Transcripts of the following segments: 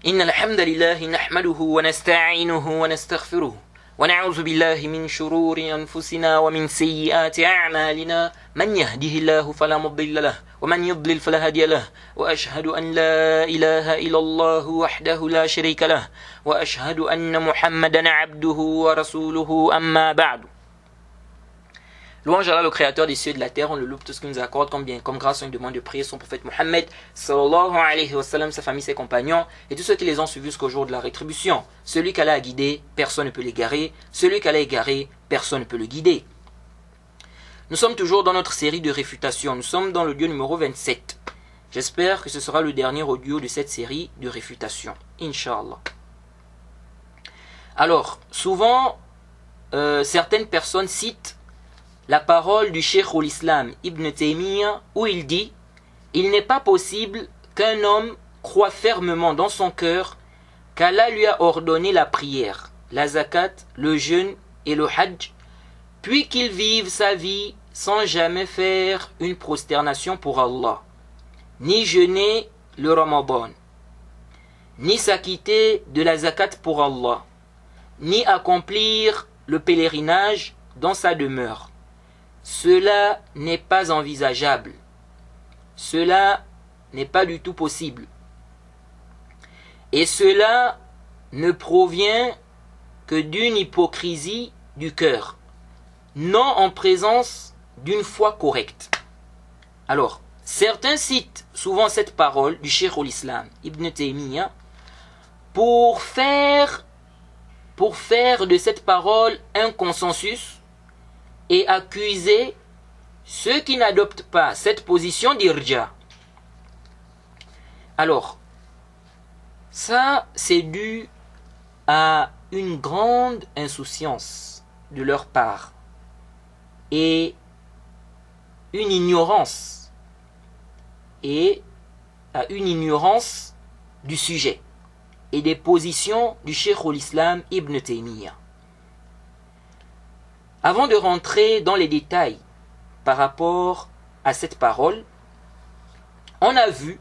إن الحمد لله نحمده ونستعينه ونستغفره ونعوذ بالله من شرور أنفسنا ومن سيئات أعمالنا من يهده الله فلا مضل له ومن يضلل فلا هادي له وأشهد أن لا إله إلا الله وحده لا شريك له وأشهد أن محمدا عبده ورسوله أما بعد. Louange à Allah, le créateur des cieux et de la terre, on le loue tout ce qu'il nous accorde comme bien, comme grâce, on lui demande de prier son prophète Mohammed, sallallahu alayhi wa sallam, sa famille, ses compagnons, et tous ceux qui les ont suivis jusqu'au jour de la rétribution. Celui qu'Allah a guidé, personne ne peut l'égarer. Celui qu'Allah a égaré, personne ne peut le guider. Nous sommes toujours dans notre série de réfutations. Nous sommes dans l'audio numéro 27. J'espère que ce sera le dernier audio de cette série de réfutations. Inch'Allah. Alors, souvent, certaines personnes citent la parole du Cheikh al-Islam Ibn Taymiyyah où il dit « Il n'est pas possible qu'un homme croie fermement dans son cœur qu'Allah lui a ordonné la prière, la zakat, le jeûne et le hajj, puis qu'il vive sa vie sans jamais faire une prosternation pour Allah, ni jeûner le Ramadan, ni s'acquitter de la zakat pour Allah, ni accomplir le pèlerinage dans sa demeure. Cela n'est pas envisageable. Cela n'est pas du tout possible. Et cela ne provient que d'une hypocrisie du cœur, non en présence d'une foi correcte. » Alors, certains citent souvent cette parole du Cheikh al-Islam Ibn Taymiyyah pour faire de cette parole un consensus et accuser ceux qui n'adoptent pas cette position d'irja. Alors, ça c'est dû à une grande insouciance de leur part et une ignorance du sujet et des positions du Cheikh al-Islam Ibn Taymiyyah. Avant de rentrer dans les détails par rapport à cette parole, on a vu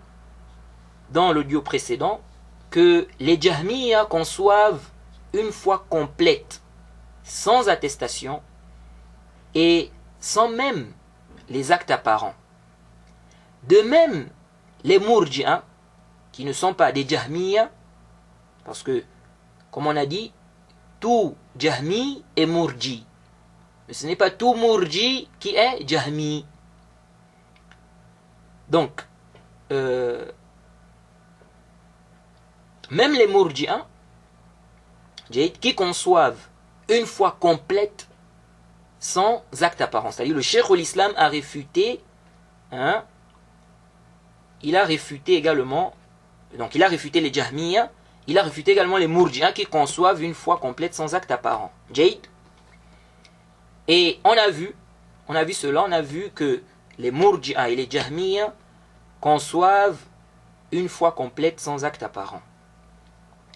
dans l'audio précédent que les Jahmiyyah conçoivent une foi complète, sans attestation et sans même les actes apparents. De même, les Murji'a, qui ne sont pas des Jahmiyyah, parce que, comme on a dit, tout Jahmi est Murji. Mais ce n'est pas tout Murji qui est Jahmi. Donc, même les Murji'a, qui conçoivent une foi complète sans acte apparent. C'est-à-dire le Cheikh al-Islam a réfuté, il a réfuté également, donc il a réfuté les Jahmiyyah, il a réfuté également les Murji'a qui conçoivent une foi complète sans acte apparent. Jayd. Et on a vu cela, on a vu que les Murji'a et les Jahmiyyah conçoivent une foi complète sans acte apparent.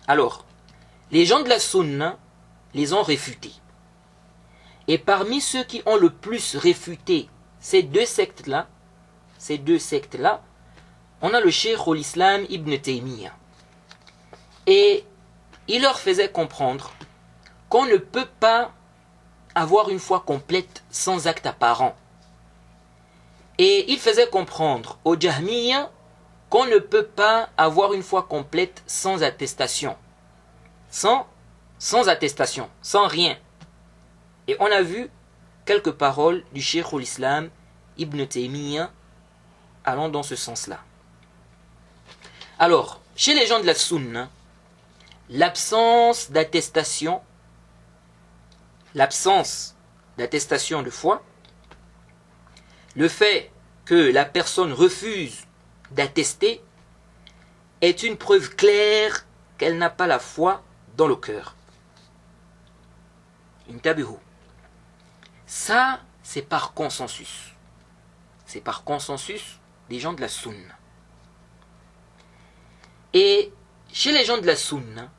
Alors, les gens de la Sunna les ont réfutés. Et parmi ceux qui ont le plus réfuté ces deux sectes-là, on a le Cheikh al-Islam Ibn Taymiyyah. Et il leur faisait comprendre qu'on ne peut pas avoir une foi complète sans acte apparent. Et il faisait comprendre aux Jahmiyyah qu'on ne peut pas avoir une foi complète sans attestation. Sans attestation, sans rien. Et on a vu quelques paroles du Cheikh al-Islam Ibn Taymiyyah allant dans ce sens-là. Alors, chez les gens de la Sunna, l'absence d'attestation de foi, le fait que la personne refuse d'attester est une preuve claire qu'elle n'a pas la foi dans le cœur. Intabihu. Ça, c'est par consensus. C'est par consensus des gens de la Sunna. Et chez les gens de la Sunna,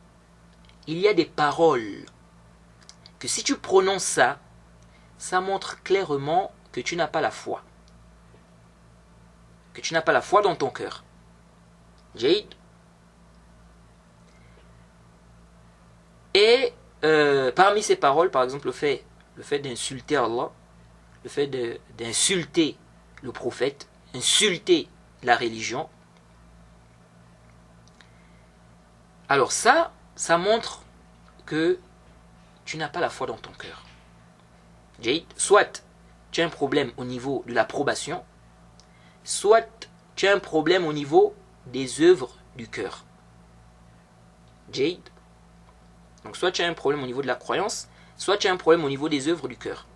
il y a des paroles que si tu prononces ça montre clairement que tu n'as pas la foi. Que tu n'as pas la foi dans ton cœur. Jayd. parmi ces paroles, par exemple, le fait d'insulter Allah, le fait d'insulter le prophète, insulter la religion, alors ça montre que tu n'as pas la foi dans ton cœur. Soit tu as un problème au niveau de l'approbation, soit tu as un problème au niveau des œuvres du cœur. Donc soit tu as un problème au niveau de la croyance, soit tu as un problème au niveau des œuvres du cœur.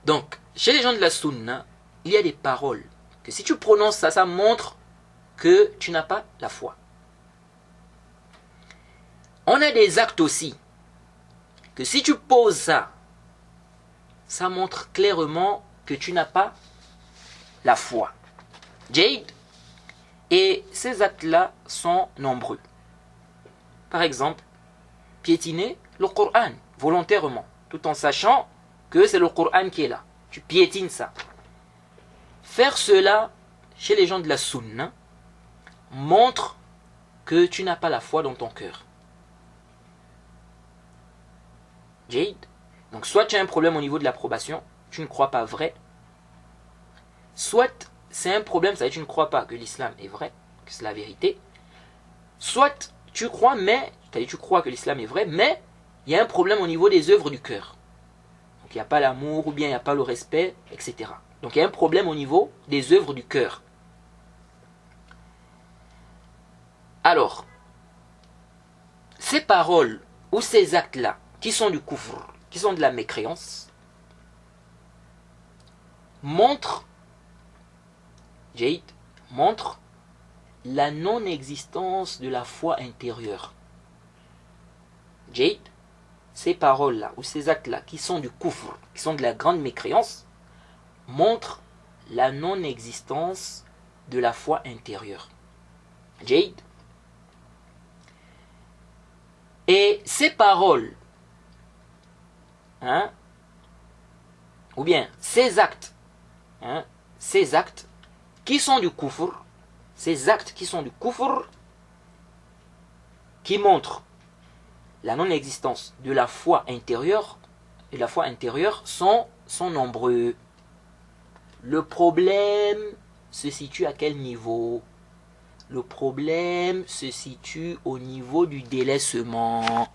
Donc, chez les gens de la sunna, il y a des paroles que si tu prononces ça, ça montre que tu n'as pas la foi. On a des actes aussi que si tu poses ça, ça montre clairement que tu n'as pas la foi. Et ces actes-là sont nombreux. Par exemple, piétiner le Coran volontairement, tout en sachant que c'est le Coran qui est là. Tu piétines ça. Faire cela chez les gens de la sunna montre que tu n'as pas la foi dans ton cœur. Donc soit tu as un problème au niveau de l'approbation, tu ne crois pas vrai, soit c'est un problème, ça veut dire que tu ne crois pas que l'islam est vrai, que c'est la vérité, soit tu crois, mais tu crois que l'islam est vrai, mais il y a un problème au niveau des œuvres du cœur. Donc il n'y a pas l'amour, ou bien il n'y a pas le respect, etc. Donc il y a un problème au niveau des œuvres du cœur. Alors, ces paroles ou ces actes-là, qui sont du kufr, qui sont de la mécréance, montrent la non-existence de la foi intérieure. Ces paroles-là, ou ces actes-là, qui sont du kufr, qui sont de la grande mécréance, montrent la non-existence de la foi intérieure. Et ces paroles, ou bien ces actes qui sont du kufr, qui montrent la non-existence de la foi intérieure, sont nombreux. Le problème se situe à quel niveau? Le problème se situe au niveau du délaissement.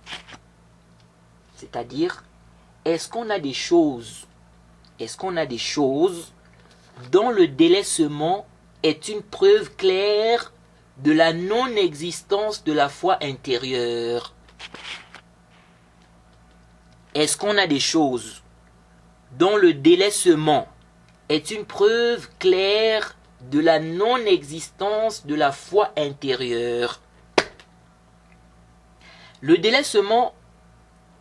C'est-à-dire, est-ce qu'on a des choses dont le délaissement est une preuve claire de la non-existence de la foi intérieure? Est-ce qu'on a des choses dont le délaissement est une preuve claire de la non-existence de la foi intérieure? Le délaissement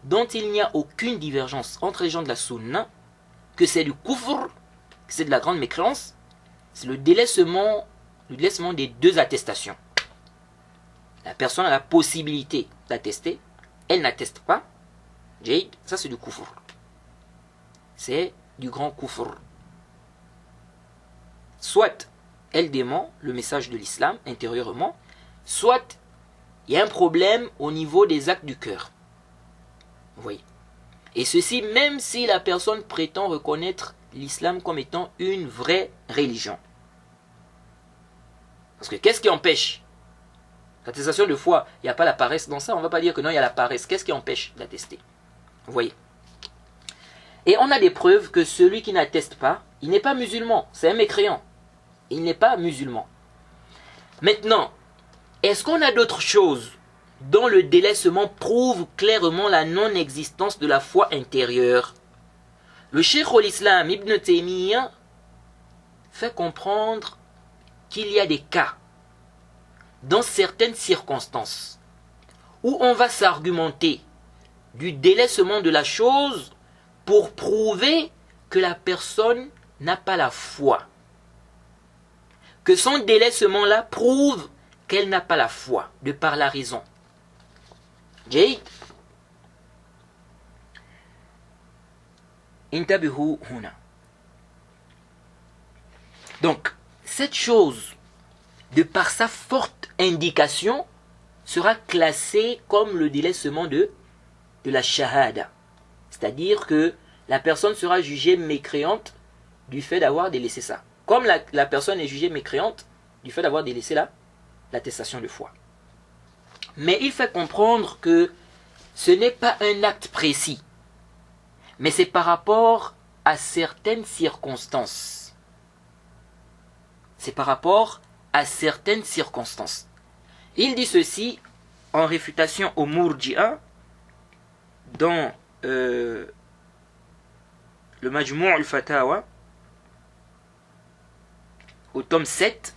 dont il n'y a aucune divergence entre les gens de la sunna, que c'est du kufr, que c'est de la grande mécréance, c'est le délaissement des deux attestations. La personne a la possibilité d'attester, elle n'atteste pas, ça c'est du kufr. C'est du grand kufr. Soit elle dément le message de l'islam intérieurement, soit il y a un problème au niveau des actes du cœur. Vous voyez. Et ceci même si la personne prétend reconnaître l'islam comme étant une vraie religion. Parce que qu'est-ce qui empêche l'attestation de foi? Il n'y a pas la paresse dans ça, on ne va pas dire que non, il y a la paresse. Qu'est-ce qui empêche d'attester? Vous voyez. Et on a des preuves que celui qui n'atteste pas, il n'est pas musulman, c'est un mécréant. Il n'est pas musulman. Maintenant, est-ce qu'on a d'autres choses dont le délaissement prouve clairement la non-existence de la foi intérieure? Le Cheikh al-Islam Ibn Taymiyyah fait comprendre qu'il y a des cas, dans certaines circonstances, où on va s'argumenter du délaissement de la chose pour prouver que la personne n'a pas la foi. Que son délaissement-là prouve qu'elle n'a pas la foi, de par la raison. Donc, cette chose, de par sa forte indication, sera classé comme le délaissement de la shahada. C'est-à-dire que la personne sera jugée mécréante du fait d'avoir délaissé ça. Comme la personne est jugée mécréante du fait d'avoir délaissé l'attestation de foi. Mais il fait comprendre que ce n'est pas un acte précis, mais c'est par rapport à certaines circonstances. C'est par rapport à certaines circonstances. Il dit ceci en réfutation au Murji'a dans le Majmou' al-Fatawa au tome 7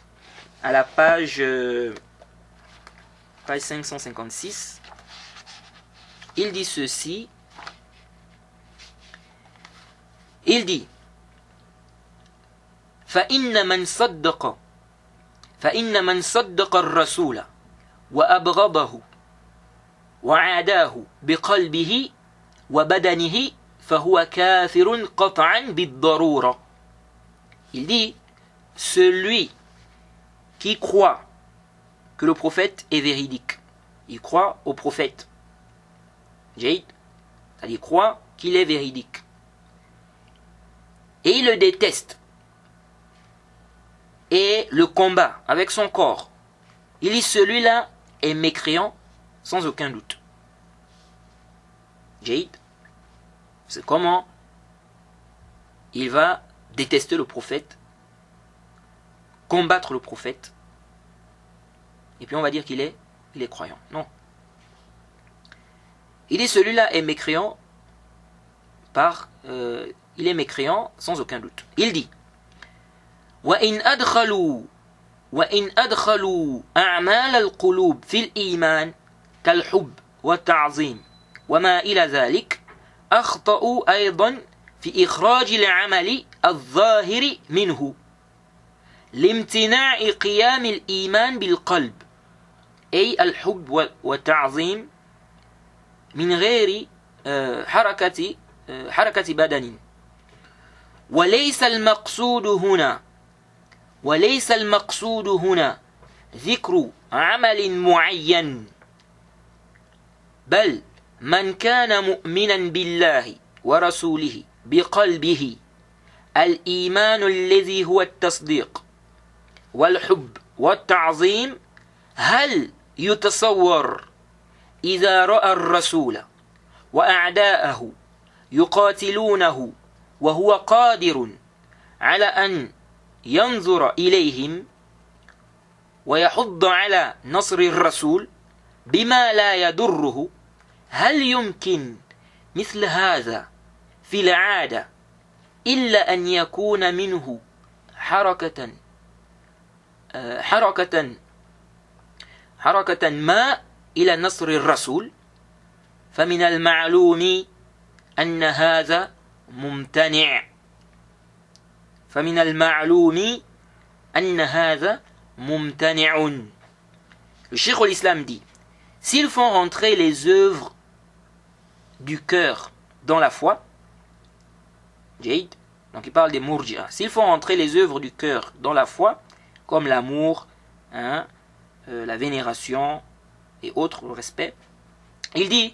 à la page 556. Il dit ceci. Il dit فإن من صدق الرسول وأبغضه وعاداه بقلبه وبدنه فهو كافر قطعا بالضرورة. Il dit, celui qui croit que le prophète est véridique, il croit au prophète, c'est-à-dire croit qu'il est véridique, et il le déteste, et le combat avec son corps, il dit celui-là est mécréant sans aucun doute. C'est comment il va détester le prophète, combattre le prophète, et puis on va dire qu'il est croyant. Non. Il dit celui-là est mécréant il est mécréant sans aucun doute. Il dit وإن أدخلوا أعمال القلوب في الإيمان كالحب والتعظيم وما إلى ذلك أخطأوا أيضا في إخراج العمل الظاهر منه لامتناع قيام الإيمان بالقلب أي الحب والتعظيم من غير حركة بدن وليس المقصود هنا ذكر عمل معين بل من كان مؤمنا بالله ورسوله بقلبه الإيمان الذي هو التصديق والحب والتعظيم هل يتصور إذا رأى الرسول وأعداءه يقاتلونه وهو قادر على أن ينظر إليهم ويحض على نصر الرسول بما لا يضره هل يمكن مثل هذا في العادة إلا أن يكون منه حركة ما إلى نصر الرسول فمن المعلوم أن هذا ممتنع Le Cheikh al-Islam dit, s'ils font rentrer les œuvres du cœur dans la foi, donc il parle des Murji'a, s'ils font rentrer les œuvres du cœur dans la foi, comme l'amour, la vénération et autres, le respect, il dit,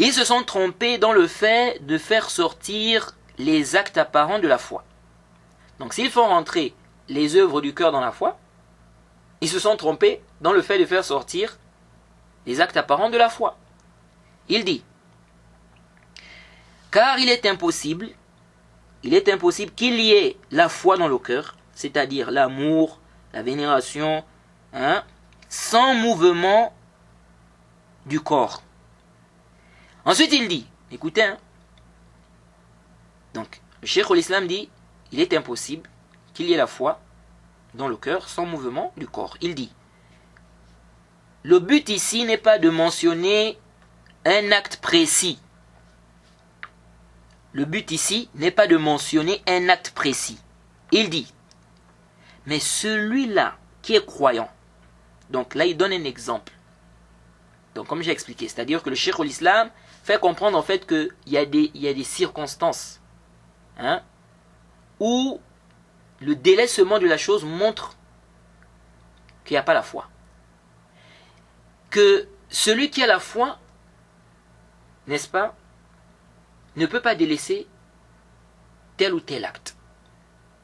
ils se sont trompés dans le fait de faire sortir les actes apparents de la foi. Donc s'ils font rentrer les œuvres du cœur dans la foi, ils se sont trompés dans le fait de faire sortir les actes apparents de la foi. Il dit, car il est impossible qu'il y ait la foi dans le cœur, c'est-à-dire l'amour, la vénération, sans mouvement du corps. Ensuite il dit, écoutez, donc le Cheikh al-Islam dit, il est impossible qu'il y ait la foi dans le cœur sans mouvement du corps. Il dit, le but ici n'est pas de mentionner un acte précis. Le but ici n'est pas de mentionner un acte précis. Il dit, mais celui-là qui est croyant, donc là il donne un exemple. Donc comme j'ai expliqué, c'est-à-dire que le Cheikh al-Islam fait comprendre en fait qu'il y a des circonstances où le délaissement de la chose montre qu'il n'y a pas la foi. que celui qui a la foi, n'est-ce pas, ne peut pas délaisser tel ou tel acte.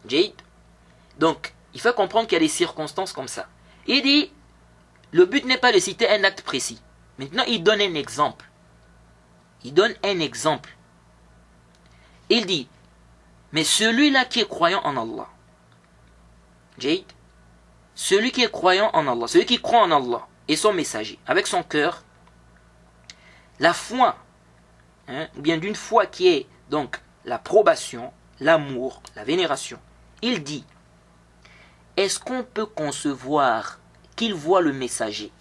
Jade. Donc, il faut comprendre qu'il y a des circonstances comme ça. Il dit, le but n'est pas de citer un acte précis. Maintenant, il donne un exemple. Il donne un exemple. Il dit, mais celui-là qui est croyant en Allah, Jade, celui qui est croyant en Allah, celui qui croit en Allah et son messager, avec son cœur, la foi, ou bien d'une foi qui est donc l'approbation, l'amour, la vénération, il dit, est-ce qu'on peut concevoir qu'il voit le messager?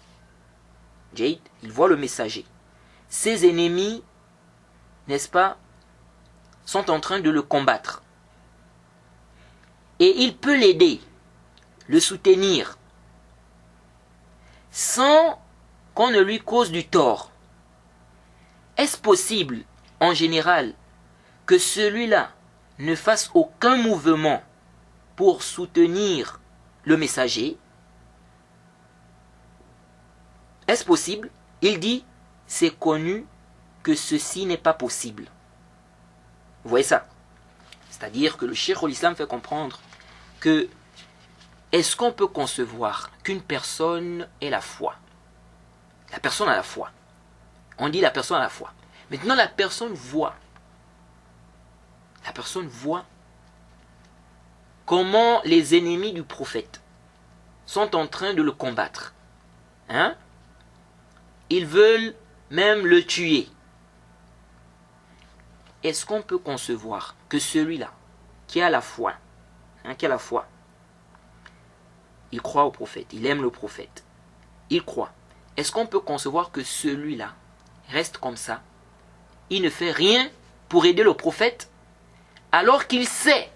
Jade, il voit le messager. Ses ennemis, n'est-ce pas, sont en train de le combattre. Et il peut l'aider, le soutenir, sans qu'on ne lui cause du tort. Est-ce possible, en général, que celui-là ne fasse aucun mouvement pour soutenir le messager? Est-ce possible? Il dit, c'est connu que ceci n'est pas possible. Vous voyez ça? C'est-à-dire que le Cheikh al-Islam fait comprendre que est-ce qu'on peut concevoir qu'une personne ait la foi? La personne a la foi. On dit la personne a la foi. Maintenant, la personne voit. La personne voit comment les ennemis du prophète sont en train de le combattre. Ils veulent même le tuer. Est-ce qu'on peut concevoir que celui-là, qui a la foi, il croit au prophète, il aime le prophète, il croit. Est-ce qu'on peut concevoir que celui-là reste comme ça, il ne fait rien pour aider le prophète, alors qu'il sait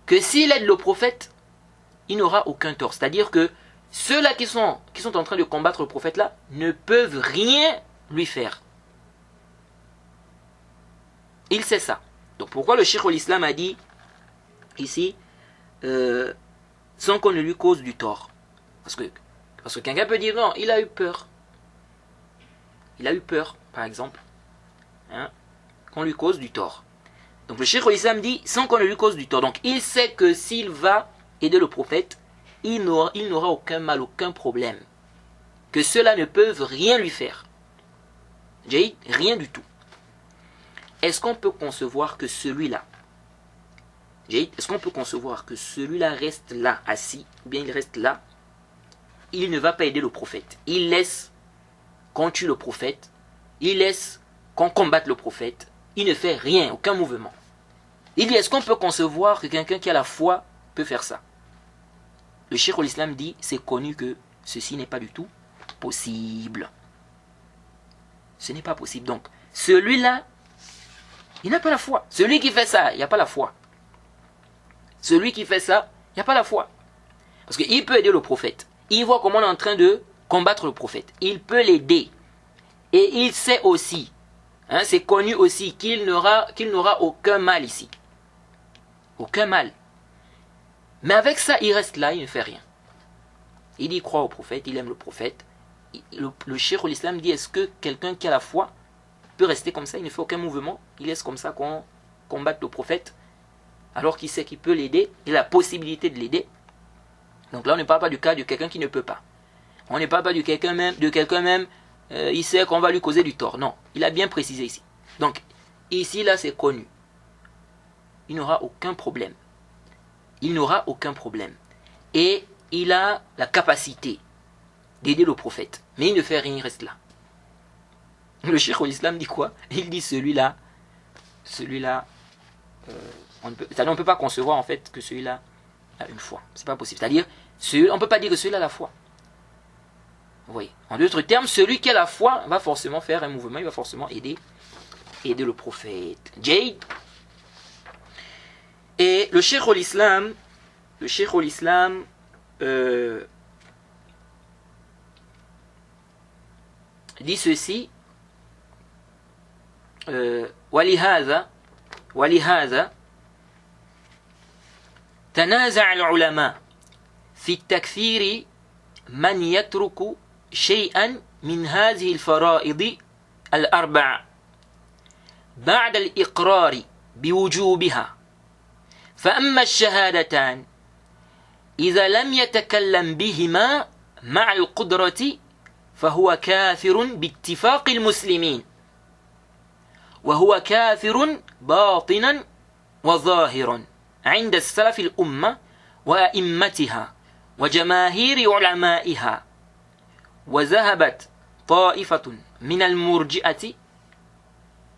que s'il aide le prophète, il n'aura aucun tort. C'est-à-dire que ceux-là qui sont en train de combattre le prophète là ne peuvent rien lui faire. Il sait ça. Donc pourquoi le Cheikh al-Islam a dit ici sans qu'on ne lui cause du tort? Parce que quelqu'un peut dire non, il a eu peur. Il a eu peur, par exemple, qu'on lui cause du tort. Donc le Cheikh al-Islam dit sans qu'on ne lui cause du tort. Donc il sait que s'il va aider le prophète, il n'aura aucun mal, aucun problème. Que ceux-là ne peuvent rien lui faire. J'ai dit rien du tout. Est-ce qu'on peut concevoir que celui-là, reste là, assis, ou bien il reste là, il ne va pas aider le prophète. Il laisse qu'on tue le prophète, il laisse qu'on combatte le prophète, il ne fait rien, aucun mouvement. Il dit, est-ce qu'on peut concevoir que quelqu'un qui a la foi peut faire ça? Le Cheikh al-Islam dit, c'est connu que ceci n'est pas du tout possible. Ce n'est pas possible. Donc, celui-là, il n'a pas la foi. Celui qui fait ça, il n'y a pas la foi. Celui qui fait ça, il n'y a pas la foi. Parce qu'il peut aider le prophète. Il voit comment on est en train de combattre le prophète. Il peut l'aider. Et il sait aussi, c'est connu aussi, qu'il n'aura aucun mal ici. Aucun mal. Mais avec ça, il reste là, il ne fait rien. Il dit, il croit au prophète, il aime le prophète. Le Cheikh al-Islam dit, est-ce que quelqu'un qui a la foi peut rester comme ça, il ne fait aucun mouvement, il laisse comme ça qu'on combatte le prophète, alors qu'il sait qu'il peut l'aider, il a la possibilité de l'aider. Donc là, on ne parle pas du cas de quelqu'un qui ne peut pas. On ne parle pas de quelqu'un même, il sait qu'on va lui causer du tort. Non, il a bien précisé ici. Donc, ici, là, c'est connu. Il n'aura aucun problème. Il n'aura aucun problème. Et il a la capacité d'aider le prophète. Mais il ne fait rien, il reste là. Le Cheikh al-Islam dit quoi? Il dit celui-là, on ne peut pas concevoir en fait que celui-là a une foi. C'est pas possible. C'est-à-dire, on ne peut pas dire que celui-là a la foi. Vous voyez. En d'autres termes, celui qui a la foi va forcément faire un mouvement, il va forcément aider le prophète. Jade. Et le Cheikh al-Islam, dit ceci. ولهذا تنازع العلماء في التكفير من يترك شيئا من هذه الفرائض الأربع بعد الإقرار بوجوبها، فأما الشهادتان إذا لم يتكلم بهما مع القدرة فهو كافر باتفاق المسلمين، وهو كافر باطنا وظاهرا عند السلف الأمة وأئمتها وجماهير علمائها. وذهبت طائفة من المرجئة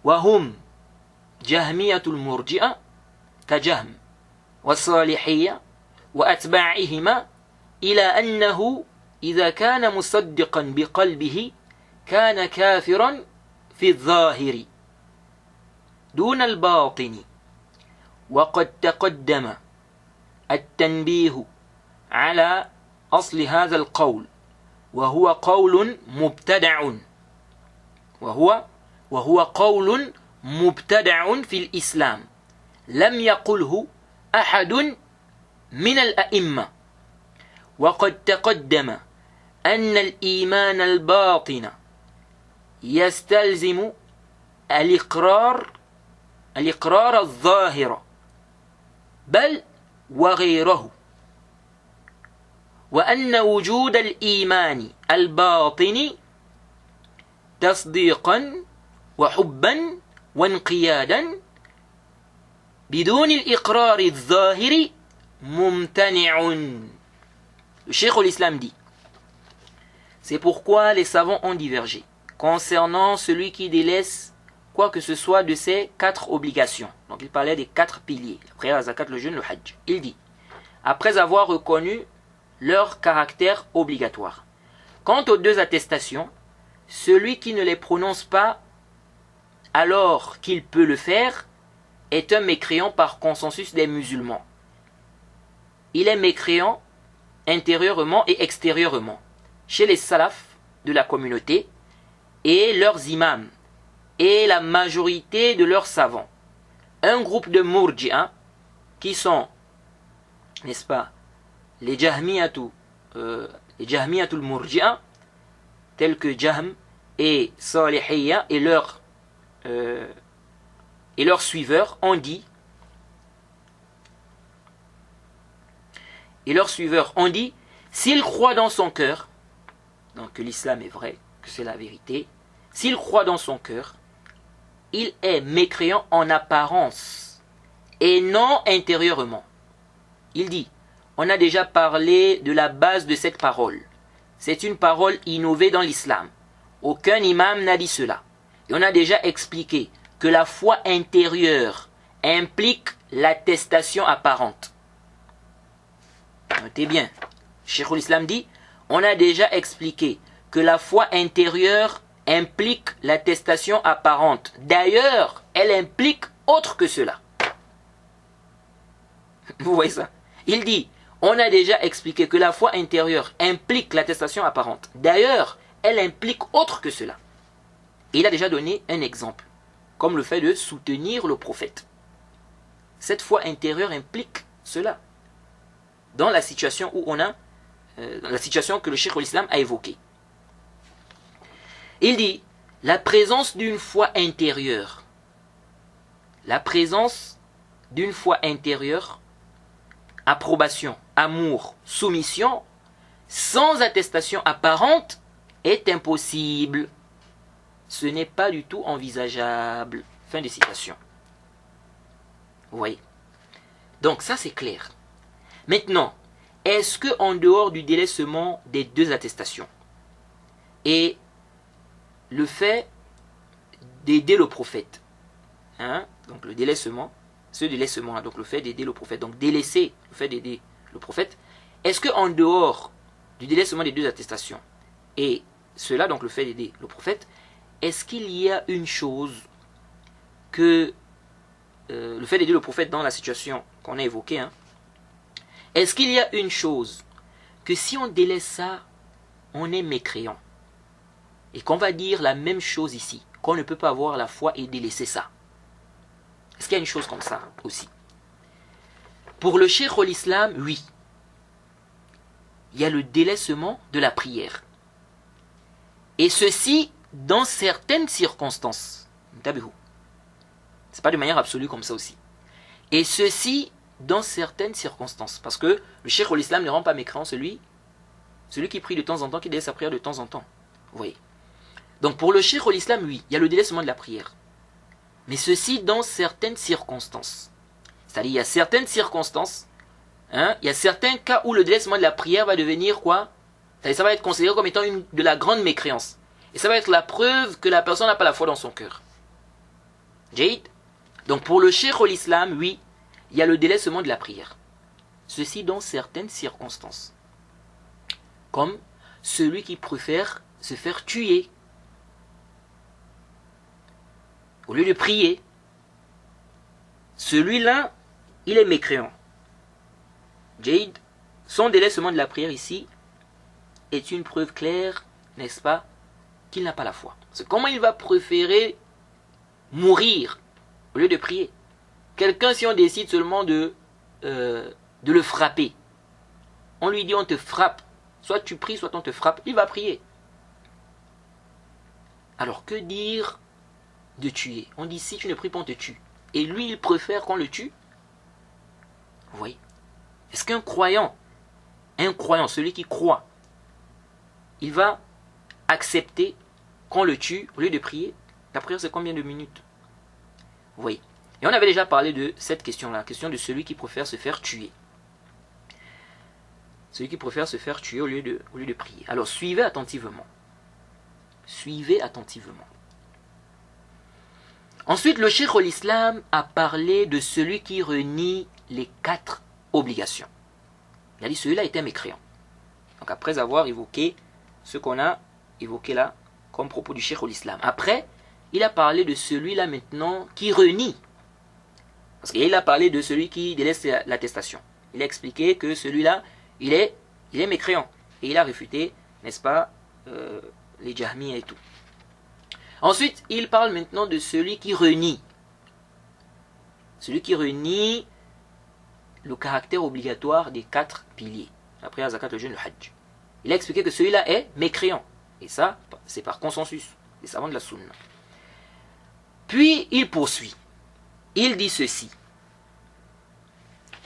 وهم جهمية المرجئة كجهم والصالحية وأتباعهما إلى أنه إذا كان مصدقا بقلبه كان كافرا في الظاهر دون الباطن. وقد تقدم التنبيه على أصل هذا القول، وهو قول مبتدع، وهو قول مبتدع في الإسلام لم يقله أحد من الأئمة. وقد تقدم أن الإيمان الباطن يستلزم الإقرار الظاهر بل وغيره، وأن وجود الإيمان الباطن تصديقا وحبا وانقيادا بدون الإقرار الظاهر ممتنع. Le Cheikh l'Islam dit: c'est pourquoi les savants ont divergé concernant celui qui délaisse quoi que ce soit de ces 4 obligations. Donc il parlait des 4 piliers, la prière, la zakat, le jeûne, le hajj. Il dit, après avoir reconnu leur caractère obligatoire, quant aux 2 attestations, celui qui ne les prononce pas alors qu'il peut le faire est un mécréant par consensus des musulmans. Il est mécréant intérieurement et extérieurement chez les salafs de la communauté et leurs imams et la majorité de leurs savants. Un groupe de murji'a qui sont, n'est-ce pas, les jahmiyatul murji'a, tels que Jahm et Salihiyya et leurs suiveurs ont dit, s'il croit dans son cœur, donc que l'islam est vrai, que c'est la vérité, s'il croit dans son cœur, il est mécréant en apparence et non intérieurement. Il dit, on a déjà parlé de la base de cette parole. C'est une parole innovée dans l'islam. Aucun imam n'a dit cela. Et on a déjà expliqué que la foi intérieure implique l'attestation apparente. Notez bien, Cheikh l'Islam dit, on a déjà expliqué que la foi intérieure implique l'attestation apparente. D'ailleurs, elle implique autre que cela. Vous voyez ça? Il dit, on a déjà expliqué que la foi intérieure implique l'attestation apparente. D'ailleurs, elle implique autre que cela. Il a déjà donné un exemple, comme le fait de soutenir le prophète. Cette foi intérieure implique cela. Dans la situation où on a, la situation que le Cheikh l'Islam a évoquée. Il dit, la présence d'une foi intérieure, approbation, amour, soumission, sans attestation apparente, est impossible. Ce n'est pas du tout envisageable. Fin de citation. Vous voyez? Donc ça c'est clair. Maintenant, est-ce que en dehors du délaissement des 2 attestations et le fait d'aider le prophète, donc le délaissement, donc le fait d'aider le prophète, donc délaisser le fait d'aider le prophète, est-ce que en dehors du délaissement des 2 attestations et cela, donc le fait d'aider le prophète, est-ce qu'il y a une chose que le fait d'aider le prophète dans la situation qu'on a évoquée, est-ce qu'il y a une chose que si on délaisse ça, on est mécréant et qu'on va dire la même chose ici, qu'on ne peut pas avoir la foi et délaisser ça? Est-ce qu'il y a une chose comme ça aussi? Pour le Cheikh l'Islam, oui. Il y a le délaissement de la prière. Et ceci dans certaines circonstances. C'est pas de manière absolue comme ça aussi. Et ceci dans certaines circonstances. Parce que le cheikh l'islam ne rend pas mécréant celui qui prie de temps en temps, qui délaisse sa prière de temps en temps. Vous voyez. Donc pour le cheikh l'islam, oui, il y a le délaissement de la prière. Mais ceci dans certaines circonstances. C'est-à-dire, il y a certaines circonstances, il y a certains cas où le délaissement de la prière va devenir quoi? C'est-à-dire, ça va être considéré comme étant de la grande mécréance. Et ça va être la preuve que la personne n'a pas la foi dans son cœur. Jade. Donc pour le cheikh l'islam, oui, il y a le délaissement de la prière. Ceci dans certaines circonstances. Comme celui qui préfère se faire tuer au lieu de prier. Celui-là, il est mécréant. Jade, son délaissement de la prière ici est une preuve claire, n'est-ce pas, qu'il n'a pas la foi. C'est comment il va préférer mourir au lieu de prier. Quelqu'un, si on décide seulement de le frapper, on lui dit on te frappe, soit tu pries, soit on te frappe, il va prier. Alors que dire de tuer? On dit si tu ne pries pas, on te tue. Et lui, il préfère qu'on le tue. Vous voyez? Est-ce qu'un croyant, celui qui croit, il va accepter qu'on le tue au lieu de prier? La prière, c'est combien de minutes? Vous voyez? Et on avait déjà parlé de cette question-là, la question de celui qui préfère se faire tuer. Celui qui préfère se faire tuer au lieu de prier. Alors, suivez attentivement. Suivez attentivement. Ensuite, le cheikh l'islam a parlé de celui qui renie les 4 obligations. Il a dit celui-là était mécréant. Donc après avoir évoqué ce qu'on a évoqué là comme propos du cheikh l'islam. Après, il a parlé de celui-là maintenant qui renie. Parce qu'il a parlé de celui qui délaisse l'attestation. Il a expliqué que celui-là, il est mécréant. Et il a réfuté, n'est-ce pas, les Jahmi et tout. Ensuite, il parle maintenant de celui qui renie. Celui qui renie le caractère obligatoire des 4 piliers. La prière, zakat, le jeûne, le hajj. Il a expliqué que celui-là est mécréant. Et ça, c'est par consensus des savants de la sunna. Puis, il poursuit. Il dit ceci.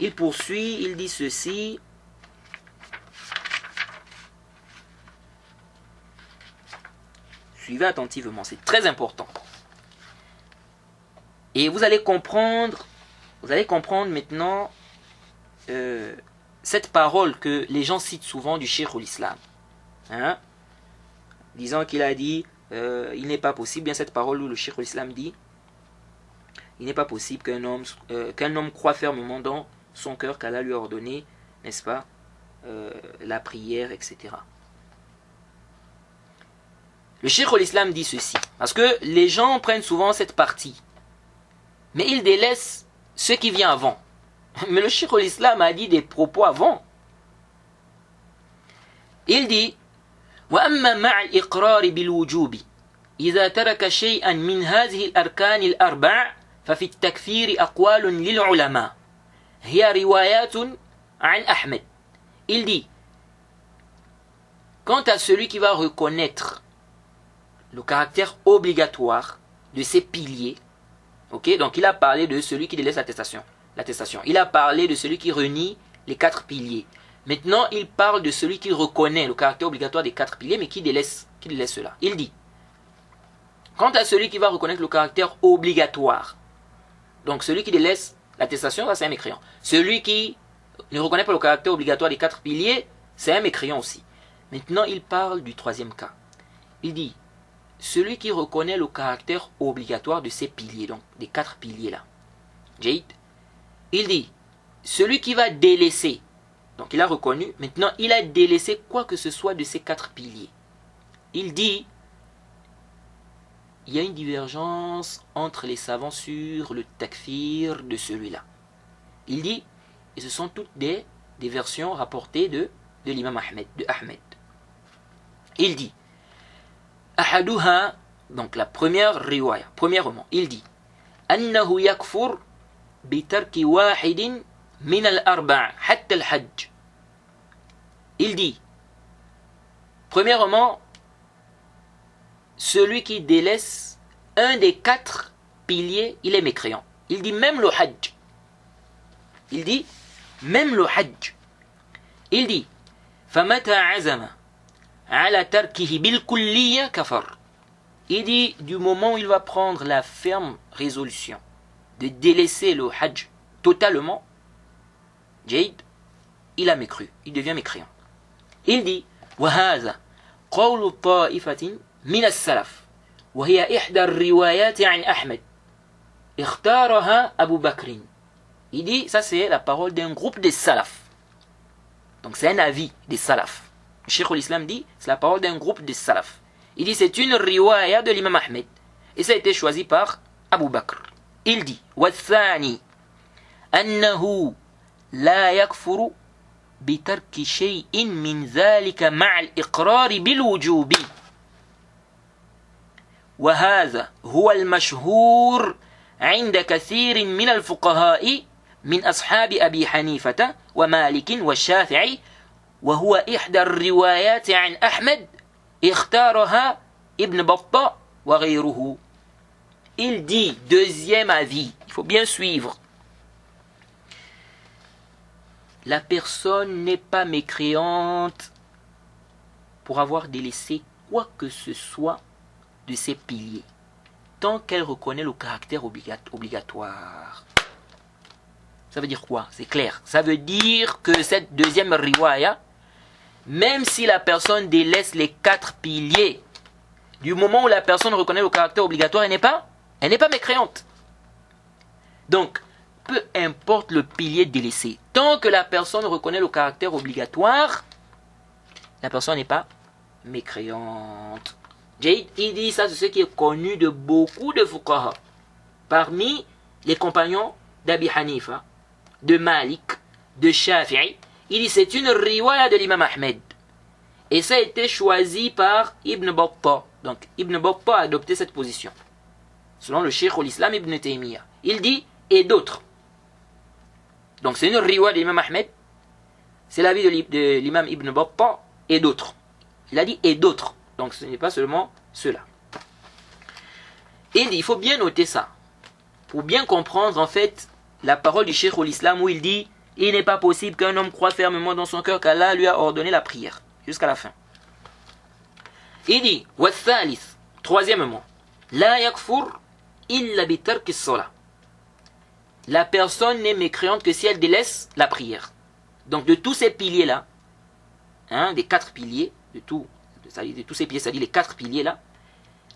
Il poursuit, il dit ceci. Suivez attentivement, c'est très important. Et vous allez comprendre maintenant cette parole que les gens citent souvent du cheikh l'islam. Disant qu'il a dit, il n'est pas possible, bien cette parole où le cheikh l'islam dit, il n'est pas possible qu'un homme croit fermement dans son cœur qu'Allah lui a ordonné, n'est-ce pas, la prière, etc. Le cheikh l'islam dit ceci, parce que les gens prennent souvent cette partie, mais ils délaissent ce qui vient avant. Mais le cheikh l'islam a dit des propos avant. Il dit وَأَمَّا مَعَ الْإِقْرَارِ بِالْوُجُوبِ إِذَا تَرَكَ شَيْئًا مِنْ هَذِهِ الْأَرْكَانِ الْأَرْبَعِ فَفِي التَّكْفِيرِ أَقْوَالٌ لِلْعُلَمَاءِ هي روايات عن أحمد. Il dit, quant à celui qui va reconnaître le caractère obligatoire de ces piliers, ok, donc il a parlé de celui qui délaisse l'attestation. Il a parlé de celui qui renie les 4 piliers. Maintenant, il parle de celui qui reconnaît le caractère obligatoire des 4 piliers, mais qui délaisse cela. Il dit, quant à celui qui va reconnaître le caractère obligatoire, donc celui qui délaisse l'attestation, ça c'est un mécréant. Celui qui ne reconnaît pas le caractère obligatoire des 4 piliers, c'est un mécréant aussi. Maintenant, il parle du 3e cas. Il dit, celui qui reconnaît le caractère obligatoire de ces piliers, donc des 4 piliers là. Jade. Il dit, celui qui va délaisser, donc il a reconnu, maintenant il a délaissé quoi que ce soit de ces 4 piliers. Il dit, il y a une divergence entre les savants sur le takfir de celui-là. Il dit, et ce sont toutes des versions rapportées de l'imam Ahmed, Il dit, Ahaduha, donc la première riwaya, premièrement, il dit, Annahu yakfur bitarki wahidin min al-arba' hatta celui qui délaisse un des 4 piliers, il est mécréant. Il dit même le hajj. Il dit même le hajj. Il dit فَمَتَى عَزَمَ عَلَى تَرْكِهِ بِالْكُلِّيَّ كَفَرْ. Il dit du moment où il va prendre la ferme résolution de délaisser le hajj totalement, Jayd, il a mécru, il devient mécréant. Il dit وَهَذَا قَوْلُ طَائِفَةٍ مِنَ السَّلَفِ وهي إحدى الروايات عن أحمد اختارها أبو بكر. Il dit, ça c'est la parole d'un groupe des salaf. Donc c'est un avis des salaf. Le Cheikh al-Islam dit, c'est la parole d'un groupe des salaf. Il dit, c'est une riwaya de l'imam Ahmed. Et ça a été choisi par Abu Bakr. Il dit, وَالثَّانِي أَنَّهُ لَا يَكْفُرُ بِتَرْكِ شَيْءٍ مِّن ذَلِكَ مَعَ الْإِقْرَارِ بِالْوُجُوبِ. وهذا هو المشهور عند كثير من الفقهاء من أصحاب أبي حنيفة ومالك والشافعي وهو إحدى الروايات عن أحمد اختارها ابن بطة وغيره. Il dit, deuxième avis, il faut bien suivre. La personne n'est pas mécréante pour avoir délaissé quoi que ce soit de ses piliers, tant qu'elle reconnaît le caractère obligatoire. Ça veut dire quoi? C'est clair. Ça veut dire que cette deuxième riwaya, même si la personne délaisse les 4 piliers, du moment où la personne reconnaît le caractère obligatoire, elle n'est pas mécréante. Donc, peu importe le pilier délaissé, tant que la personne reconnaît le caractère obligatoire, la personne n'est pas mécréante. Jayd, il dit ça, c'est ce qui est connu de beaucoup de fuqaha. Parmi les compagnons d'Abi Hanifa, de Malik, de Shafi'i, il dit c'est une riwaya de l'imam Ahmed. Et ça a été choisi par Ibn Battah. Donc Ibn Battah a adopté cette position. Selon le Cheikh al-Islam Ibn Taymiyyah. Il dit et d'autres. Donc c'est une riwaya de l'imam Ahmed. C'est l'avis de l'imam Ibn Battah et d'autres. Il a dit et d'autres. Donc ce n'est pas seulement cela. Et il faut bien noter ça, pour bien comprendre en fait la parole du Cheikh al-Islam où il dit « Il n'est pas possible qu'un homme croie fermement dans son cœur qu'Allah lui a ordonné la prière. » Jusqu'à la fin. Il dit « Wa-thalith » troisièmement « La yakfur illa bitarki s-salah » La personne n'est mécréante que si elle délaisse la prière. Donc de tous ces piliers-là, des 4 piliers, de tous ces piliers, c'est-à-dire les 4 piliers là,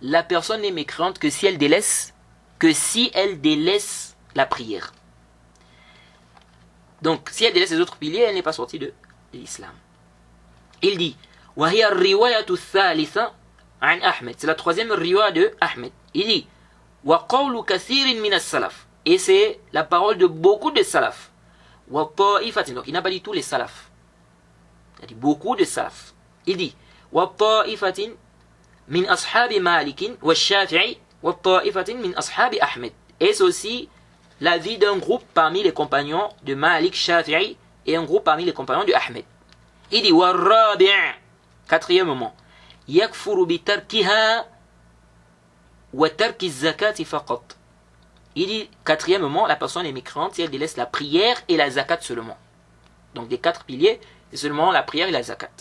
la personne n'est mécréante que si elle délaisse la prière. Donc si elle délaisse les autres piliers, elle n'est pas sortie de l'islam. Il dit وهي الرواية الثالثة عن أحمد. C'est la troisième riwaya de Ahmed. Il dit وقول كثير من السلف. Et c'est la parole de beaucoup de salaf. وطائفة. Donc il n'a pas dit tous les salaf. Il a dit beaucoup de salaf. Il dit وطائفة من أصحاب مالك والشافعي وطائفة من أصحاب أحمد. Et c'est aussi l'avis d'un groupe parmi les compagnons de Malik, Shafi'i et un groupe parmi les compagnons de Ahmed. Il dit والرابع. Quatrièmement يكفر بتركها وترك الزكاة فقط. Il dit quatrièmement la personne est mécréante si elle délaisse la prière et la zakat seulement. Donc des 4 piliers, c'est seulement la prière et la zakat.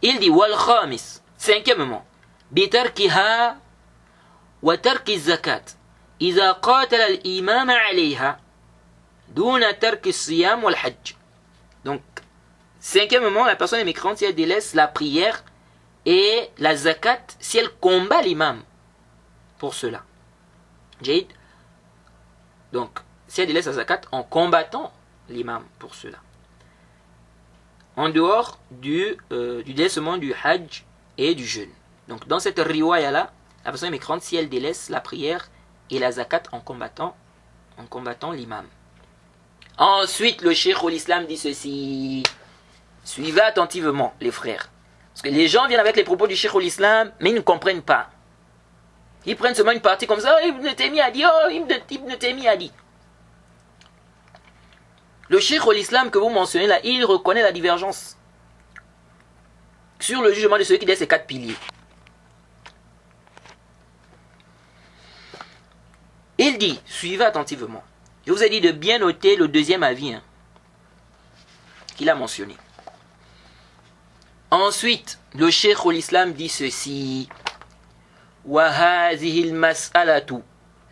Il dit والخامس. Cinquièmement بتركها وترك الزكاة إذا قاتل الإمام عليها دون ترك الصيام والحج. Donc cinquièmement, la personne est mécréante si elle délaisse la prière et la zakat si elle combat l'imam pour cela. Jayd. Donc, si elle délaisse la zakat en combattant l'imam pour cela. En dehors du délaissement du hajj et du jeûne. Donc, dans cette riwaya là, la personne est mécréante si elle délaisse la prière et la zakat en combattant l'imam. Ensuite, le Cheikh al-Islam dit ceci. Suivez attentivement, les frères. Parce que les gens viennent avec les propos du Cheikh al-Islam, mais ils ne comprennent pas. Ils prennent seulement une partie comme ça. Oh, Ibn Taymiyyah a dit. Oh, Ibn Taymiyyah a dit. Le Cheikh al-Islam que vous mentionnez là, il reconnaît la divergence sur le jugement de ceux qui laissent ces 4 piliers. Il dit, suivez attentivement. Je vous ai dit de bien noter le deuxième avis qu'il a mentionné. Ensuite, le Cheikh al-Islam dit ceci. وَهَذِهِ الْمَسْأَلَةُ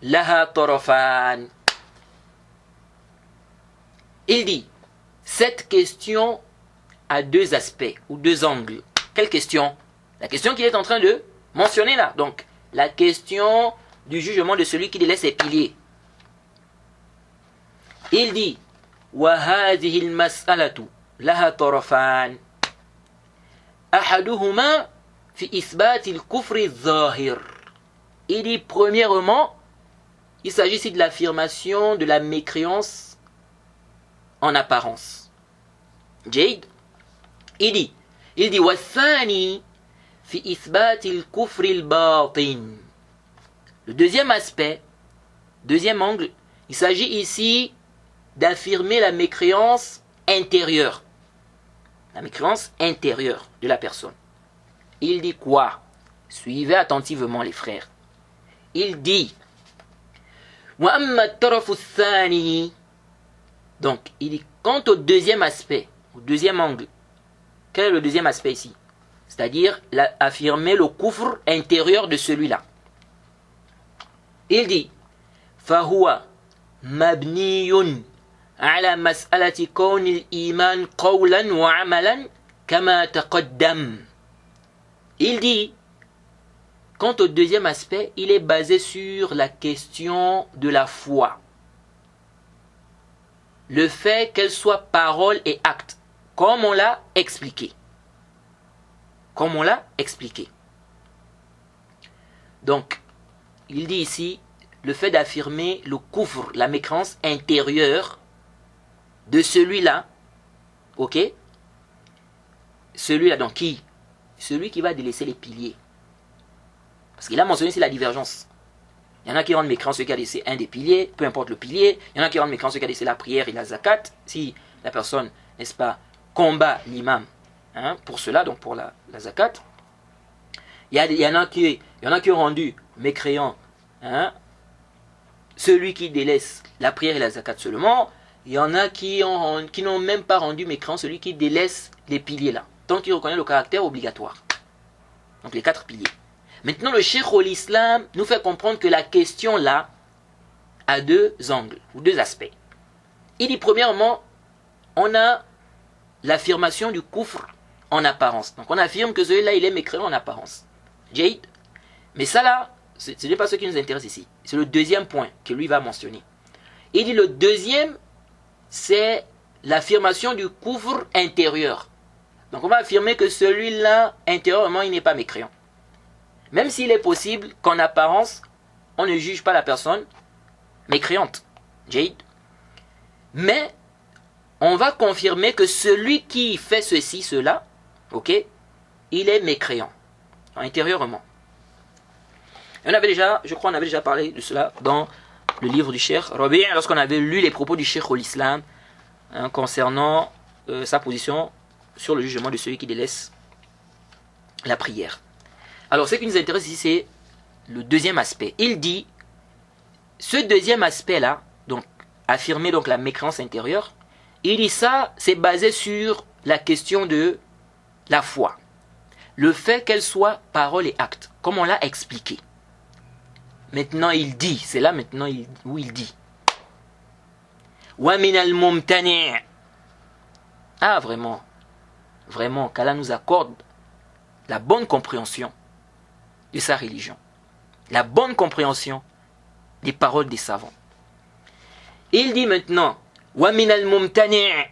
لَهَا طَرَفَانِ. Il dit, cette question a deux aspects ou deux angles. Quelle question? La question qu'il est en train de mentionner là. Donc, la question du jugement de celui qui délaisse ses piliers. Il dit, وَهَذِهِ الْمَسْأَلَةُ لَهَا طَرَفَانِ أَحَدُهُمَا في إثبات الكفر الظاهر. Il dit premièrement, il s'agit ici de l'affirmation de la mécréance en apparence. Jade, il dit والثاني في إثبات الكفر الباطن. Le deuxième aspect, deuxième angle, il s'agit ici d'affirmer la mécréance intérieure. La mécréance intérieure de la personne. Il dit quoi? Suivez attentivement les frères. Il dit donc il dit quant au deuxième aspect, au deuxième angle. Quel est le deuxième aspect ici? C'est-à-dire affirmer le kufr intérieur de celui-là. Il dit فهو مبني على مسألة كون الإيمان قولا وعملا كما تقدم. Il dit, quant au deuxième aspect, il est basé sur la question de la foi. Le fait qu'elle soit parole et acte, comme on l'a expliqué. Comme on l'a expliqué. Donc, il dit ici, le fait d'affirmer le kufr, la mécréance intérieure de celui-là, ok? Celui-là, donc qui? Celui qui va délaisser les piliers. Parce qu'il a mentionné ici la divergence. Il y en a qui rendent mécréant celui qui a délaissé un des piliers, peu importe le pilier. Il y en a qui rendent mécréant celui qui a délaissé la prière et la zakat. Si la personne, n'est-ce pas, combat l'imam pour cela, donc pour la zakat. Il y en a qui ont rendu mécréant celui qui délaisse la prière et la zakat seulement. Il y en a qui n'ont même pas rendu mécréant celui qui délaisse les piliers là. Tant qu'il reconnaît le caractère obligatoire. Donc les 4 piliers. Maintenant, le Cheikh al-Islam nous fait comprendre que la question là a deux angles, ou deux aspects. Il dit premièrement, on a l'affirmation du kufr en apparence. Donc on affirme que celui-là, il est mécréant en apparence. Jade. Mais ça là, ce n'est pas ce qui nous intéresse ici. C'est le deuxième point que lui va mentionner. Il dit le deuxième, c'est l'affirmation du kufr intérieur. Donc on va affirmer que celui-là, intérieurement, il n'est pas mécréant. Même s'il est possible qu'en apparence, on ne juge pas la personne mécréante. Jade. Mais, on va confirmer que celui qui fait ceci, cela, ok, il est mécréant, intérieurement. Et je crois qu'on avait déjà parlé de cela dans le livre du Cheikh Rabi', lorsqu'on avait lu les propos du Cheikh al-Islam concernant sa position sur le jugement de celui qui délaisse la prière. Alors, ce qui nous intéresse ici, c'est le deuxième aspect. Il dit, ce deuxième aspect-là, donc, affirmer donc la mécréance intérieure, il dit ça, c'est basé sur la question de la foi. Le fait qu'elle soit parole et acte, comme on l'a expliqué. Maintenant, il dit, c'est là maintenant où il dit. وَمِنَ الْمُمْتَنِعِ. Ah, vraiment, qu'Allah nous accorde la bonne compréhension de sa religion, la bonne compréhension des paroles des savants. Il dit maintenant, وَمِنَ الْمُمْتَنِعِ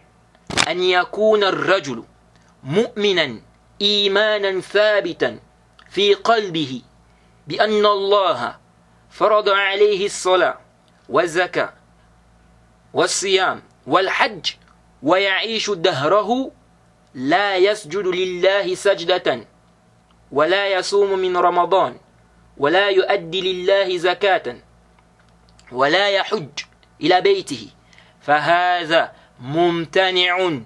أَنْ يَكُونَ الرَّجُلُ مُؤْمِنًا إِيمَانًا ثَابِتًا فِي قَلْبِهِ بِأَنَّ اللَّهَ فَرَضَ عَلَيْهِ الصَّلَاةَ وَالزَّكَاةَ والصيام والحج ويعيش دهره لا يسجد لله سجدة ولا يصوم من رمضان ولا يؤدي لله زكاة ولا يحج إلى بيته فهذا ممتنع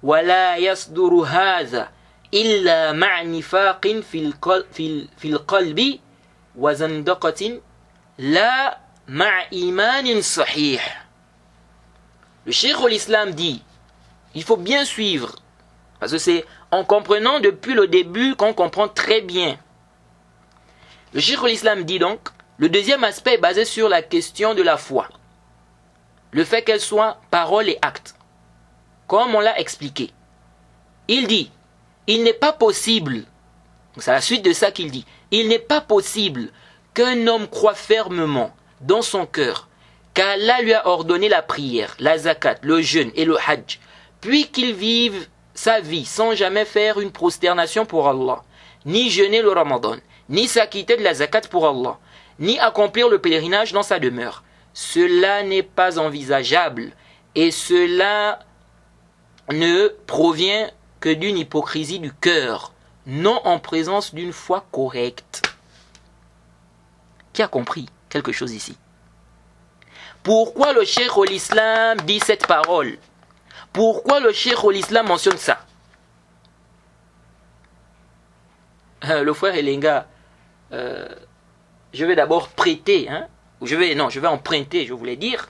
ولا يصدر هذا إلا مع نفاق في القلب وزندقة لا ma'a imanin sahih. Le Cheikh al-Islam dit, il faut bien suivre, parce que c'est en comprenant depuis le début qu'on comprend très bien. Le Cheikh al-Islam dit donc, le deuxième aspect est basé sur la question de la foi. Le fait qu'elle soit parole et acte. Comme on l'a expliqué. Il dit, il n'est pas possible, c'est à la suite de ça qu'il dit, il n'est pas possible qu'un homme croit fermement dans son cœur qu'Allah lui a ordonné la prière, la zakat, le jeûne et le hajj, puis qu'il vive sa vie sans jamais faire une prosternation pour Allah, ni jeûner le ramadan, ni s'acquitter de la zakat pour Allah, ni accomplir le pèlerinage dans sa demeure. Cela n'est pas envisageable et cela ne provient que d'une hypocrisie du cœur, non en présence d'une foi correcte. Qui a compris quelque chose ici? Pourquoi le Cheikh al-Islam dit cette parole? Pourquoi le Cheikh al-Islam mentionne ça? Le frère Elenga, je vais d'abord prêter, je vais emprunter, je voulais dire,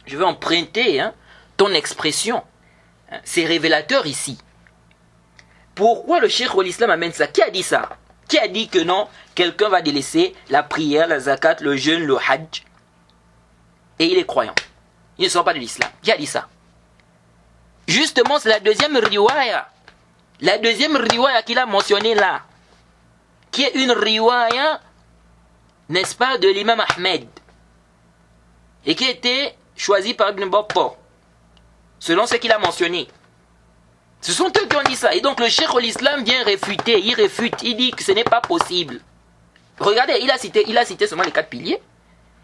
je vais emprunter ton expression. C'est révélateur ici. Pourquoi le Cheikh al-Islam amène ça? Qui a dit ça? Qui a dit que non, quelqu'un va délaisser la prière, la zakat, le jeûne, le hajj, et il est croyant? Il ne sort pas de l'islam. Qui a dit ça? Justement, c'est la deuxième riwaya. La deuxième riwaya qu'il a mentionnée là, qui est une riwaya, n'est-ce pas, de l'imam Ahmed, et qui a été choisie par Ibn Battah, selon ce qu'il a mentionné. Ce sont eux qui ont dit ça. Et donc le Cheikh al-Islam vient réfuter, il réfute, il dit que ce n'est pas possible. Regardez, il a cité seulement les 4 piliers.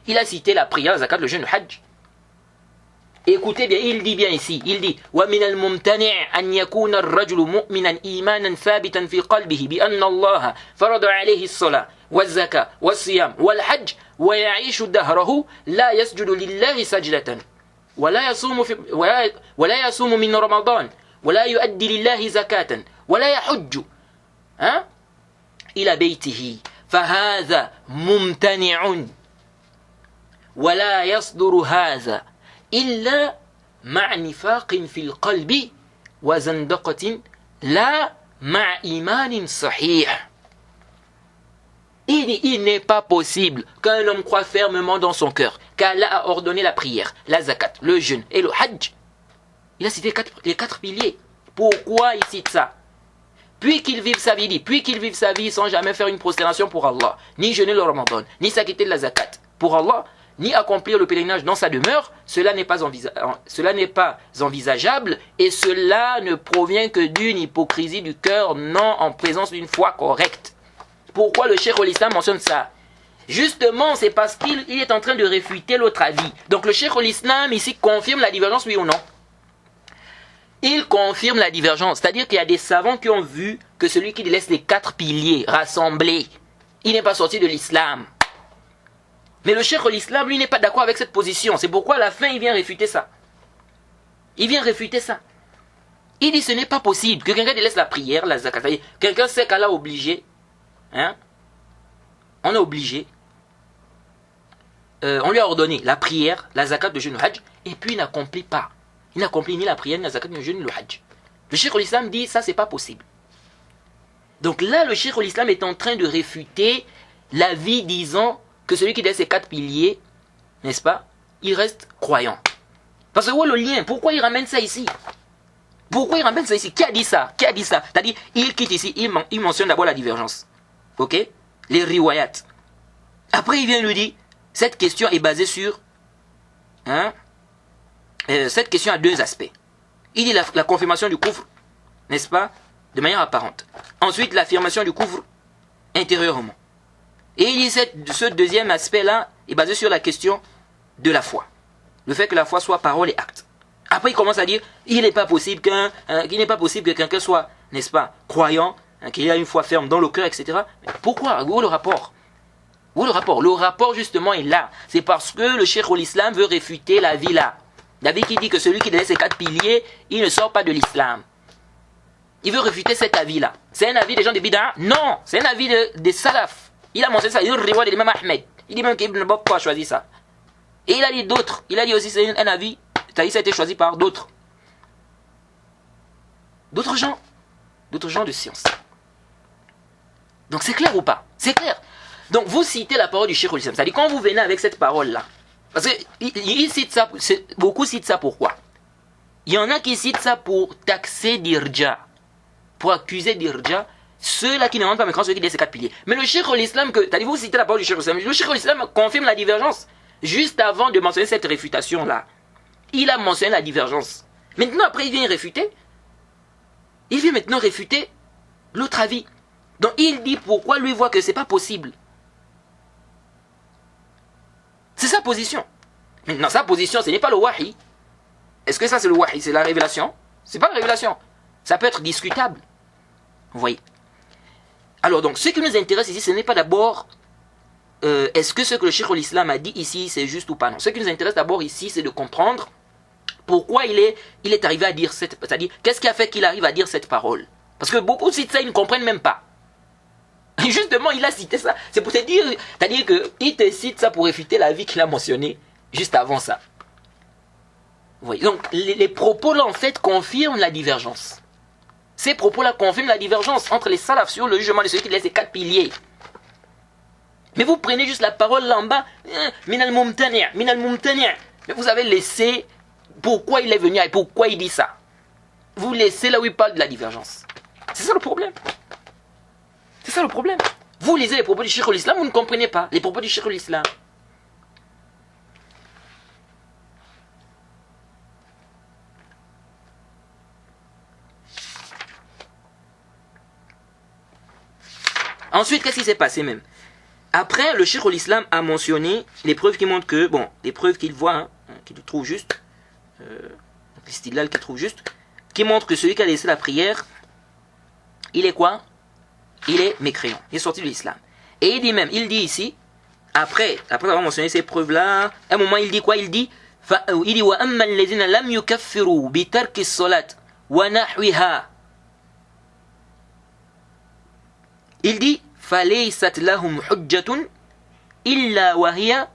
Il a cité la prière, la zakat, le jeûne, le hajj. Écoutez bien, il dit bien ici, il dit وَمِنَ الْمُمْتَنِعِ أَنْ يَكُونَ الرَّجُلُ مُؤْمِنًا إِيمَانًا ثَابِتًا فِي قَلْبِهِ بِأَنَّ اللَّهَ فَرَضَ عَلَيْهِ الصَّلَاةَ وَالزَّكَاةَ وَالصِّيَامَ وَالْحَجَّ وَيَعِيشُ دَهْرَهُ لَا يَسْجُدُ لِلَّهِ سَجْدَةً ولا يصوم من رمضان ولا يؤدي لله زكاة ولا يحج إلى بيته فهذا ممتنع ولا يصدر هذا إلا مع نفاق في القلب وزندقة لا مع إيمان صحيح. Il n'est pas possible qu'un homme croit fermement dans son cœur qu'Allah a ordonné la prière, la zakat, le jeûne et le hajj. Il a cité les 4 piliers. Pourquoi il cite ça? Puis qu'il vive sa vie, puis qu'il vive sa vie sans jamais faire une prosternation pour Allah, ni jeûner le ramadan, ni s'acquitter de la zakat pour Allah, ni accomplir le pèlerinage dans sa demeure, cela n'est pas envisageable et cela ne provient que d'une hypocrisie du cœur, non en présence d'une foi correcte. Pourquoi le Cheikh al-Islam mentionne ça? Justement, c'est parce qu'il est en train de réfuter l'autre avis. Donc le Cheikh al-Islam ici confirme la divergence, oui ou non? Il confirme la divergence, c'est-à-dire qu'il y a des savants qui ont vu que celui qui délaisse les 4 piliers rassemblés, il n'est pas sorti de l'islam. Mais le Cheikh al-Islam, lui, n'est pas d'accord avec cette position. C'est pourquoi à la fin, il vient réfuter ça. Il vient réfuter ça. Il dit ce n'est pas possible que quelqu'un délaisse la prière, la zakat. Quelqu'un sait qu'Allah a obligé, on a obligé, on lui a ordonné la prière, la zakat, le jeûne, le hajj, et puis il n'accomplit pas. Il n'accomplit ni la prière, ni la zakat, ni le jeûne, ni le hajj. Le Cheikh al-Islam dit ça, c'est pas possible. Donc là, le Cheikh al-Islam est en train de réfuter l'avis disant que celui qui délaisse ces 4 piliers, n'est-ce pas, il reste croyant. Parce que où est le lien? Pourquoi il ramène ça ici? Pourquoi il ramène ça ici? Qui a dit ça? Qui a dit ça? C'est-à-dire, il quitte ici, il mentionne d'abord la divergence. Ok? Les riwayat. Après, il vient lui dire, cette question est basée sur... cette question a 2 aspects. Il dit la confirmation du kufr, n'est-ce pas, de manière apparente. Ensuite, l'affirmation du kufr intérieurement. Et il dit ce deuxième aspect-là est basé sur la question de la foi. Le fait que la foi soit parole et acte. Après, il commence à dire, il n'est pas possible que quelqu'un soit, n'est-ce pas, croyant, qu'il a une foi ferme dans le cœur, etc. Mais pourquoi? Où est le rapport? Où est le rapport? Le rapport, justement, est là. C'est parce que le Cheikh al-Islam veut réfuter la vie là. L'avis qui dit que celui qui délaisse ces 4 piliers, il ne sort pas de l'islam. Il veut réfuter cet avis-là. C'est un avis des gens de Bid'a? Non, c'est un avis des salaf. Il a mentionné ça, il riwaya de l'imam Ahmed. Il dit même qu'Ibn Battah a choisi ça. Et il a dit d'autres. Il a dit aussi c'est un avis. C'est-à-dire ça a été choisi par d'autres. D'autres gens de science. Donc c'est clair ou pas? C'est clair. Donc vous citez la parole du Cheikh al-Islam. C'est-à-dire quand vous venez avec cette parole-là, parce que il cite ça, beaucoup citent ça pourquoi? Il y en a qui citent ça pour taxer d'irja, pour accuser d'irja ceux-là qui ne rentrent pas mécrans, ceux qui disent ces 4 piliers. Mais le Cheikh al-Islam, vous citez la parole du Cheikh al-Islam, le Cheikh al-Islam confirme la divergence. Juste avant de mentionner cette réfutation-là, il a mentionné la divergence. Maintenant, après, il vient réfuter. Il vient maintenant réfuter l'autre avis. Donc, il dit pourquoi lui voit que c'est pas possible. C'est sa position. Maintenant, sa position, ce n'est pas le wahi. Est-ce que ça, c'est le wahi? C'est la révélation? C'est pas la révélation. Ça peut être discutable. Vous voyez? Alors, donc, ce qui nous intéresse ici, ce n'est pas d'abord est-ce que ce que le Cheikh al-Islam a dit ici, c'est juste ou pas? Non. Ce qui nous intéresse d'abord ici, c'est de comprendre pourquoi il est arrivé à dire cette... C'est-à-dire, qu'est-ce qui a fait qu'il arrive à dire cette parole? Parce que beaucoup citent ça, ils ne comprennent même pas. Et justement, il a cité ça. C'est pour te dire... C'est-à-dire qu'il te cite ça pour réfuter la vie qu'il a mentionnée juste avant ça. Vous voyez? Donc, les propos-là, en fait, confirment la divergence. Ces propos-là confirment la divergence entre les salafs sur le jugement de celui qui laisse les 4 piliers. Mais vous prenez juste la parole là en bas. Minal mumtani', minal mumtani'. Mais vous avez laissé... Pourquoi il est venu et pourquoi il dit ça? Vous laissez là où il parle de la divergence. C'est ça le problème. C'est ça le problème. Vous lisez les propos du Cheikh al-Islam, vous ne comprenez pas les propos du Cheikh al-Islam. Ensuite, qu'est-ce qui s'est passé même? Après, le Cheikh al-Islam a mentionné les preuves qui montrent que, bon, les preuves qu'il voit, qu'il trouve juste, l'istidlal qu'il trouve juste, qui montre que celui qui a laissé la prière, il est quoi? Il est mécréant, il est sorti de l'islam. Et il dit même, il dit ici, après avoir mentionné ces preuves-là, à un moment il dit quoi? Il dit wa amma alladhina lam yukaffiru bi tarki as-salat wa nahwiha. Il dit falaysat lahum hujjatun illa wa hiya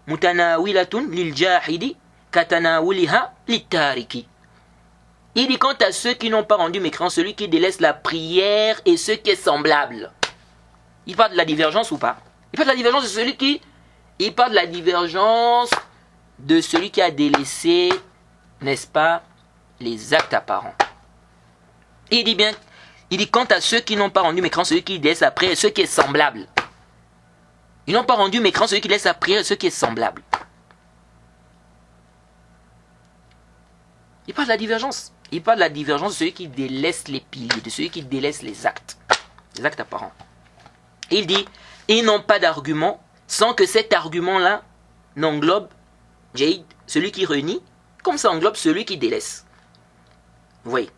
mutanawilatun lil jahidi katanawuliha litariki. Il dit quant à ceux qui n'ont pas rendu mécréant, celui qui délaisse la prière et ce qui est semblable. Il parle de la divergence ou pas? Il parle de la divergence de celui qui... Il parle de la divergence de celui qui a délaissé, n'est-ce pas, les actes apparents. Il dit bien, il dit quant à ceux qui n'ont pas rendu mécréant, celui qui délaisse la prière et ce qui est semblable. Ils n'ont pas rendu mécréant, celui qui laisse la prière et ce qui est semblable. Il parle de la divergence. Il parle de la divergence de celui qui délaisse les piliers, de celui qui délaisse les actes apparents. Et il dit, ils n'ont pas d'argument sans que cet argument-là n'englobe celui qui renie, comme ça englobe celui qui délaisse. Vous voyez.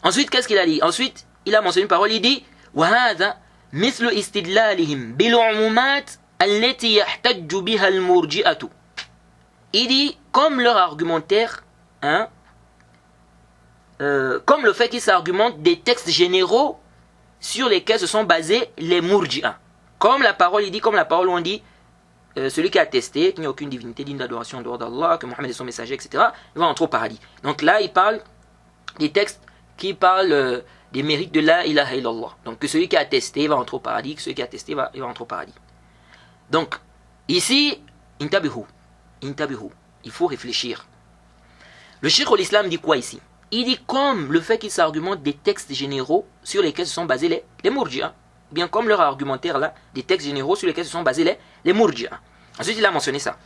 Ensuite, qu'est-ce qu'il a dit? Ensuite, il a mentionné une parole, il dit, وَهَذَا مِثْلُ إِسْتِدْلَالِهِمْ بِالْعُمُومَاتِ الَّتِي يَحْتَجُّ بِهَا الْمُرْجِئَةُ. Il dit, comme leur argumentaire, comme le fait qu'ils s'argumentent des textes généraux sur lesquels se sont basés les murji'a. Comme la parole, il dit, comme la parole où on dit celui qui a attesté qu'il n'y a aucune divinité digne d'adoration en dehors d'Allah, que Mohammed est son messager, etc., il va entrer au paradis. Donc là, il parle des textes qui parlent des mérites de la ilaha illallah. Donc que celui qui a attesté va entrer au paradis, que celui qui a attesté va entrer au paradis. Donc, ici, intabihu, il faut réfléchir. Le Cheikh al-Islam dit quoi ici? Il dit comme le fait qu'ils s'argumentent des textes généraux sur lesquels se sont basés les murji'a. Bien comme leur argumentaire là, des textes généraux sur lesquels se sont basés les murji'a. Ensuite, il a mentionné ça.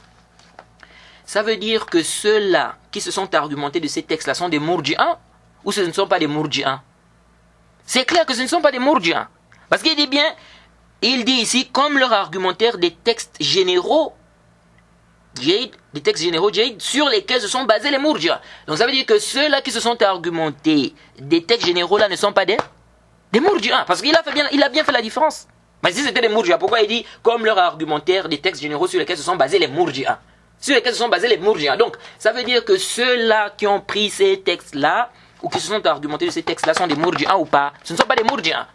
Ça veut dire que ceux-là qui se sont argumentés de ces textes-là sont des murji'a ou ce ne sont pas des murji'a? C'est clair que ce ne sont pas des murji'a. Parce qu'il dit bien, il dit ici, comme leur argumentaire des textes généraux, sur lesquels se sont basés les murji'a. Donc ça veut dire que ceux-là qui se sont argumentés des textes généraux là ne sont pas des murji'a. Parce qu'il a bien fait la différence. Mais si c'était des murji'a, pourquoi il dit comme leur argumentaire des textes généraux sur lesquels se sont basés les murji'a? Sur lesquels se sont basés les murji'a. Donc ça veut dire que ceux-là qui ont pris ces textes-là ou qui se sont argumentés de ces textes-là sont des murji'a ou pas? Ce ne sont pas des murji'a.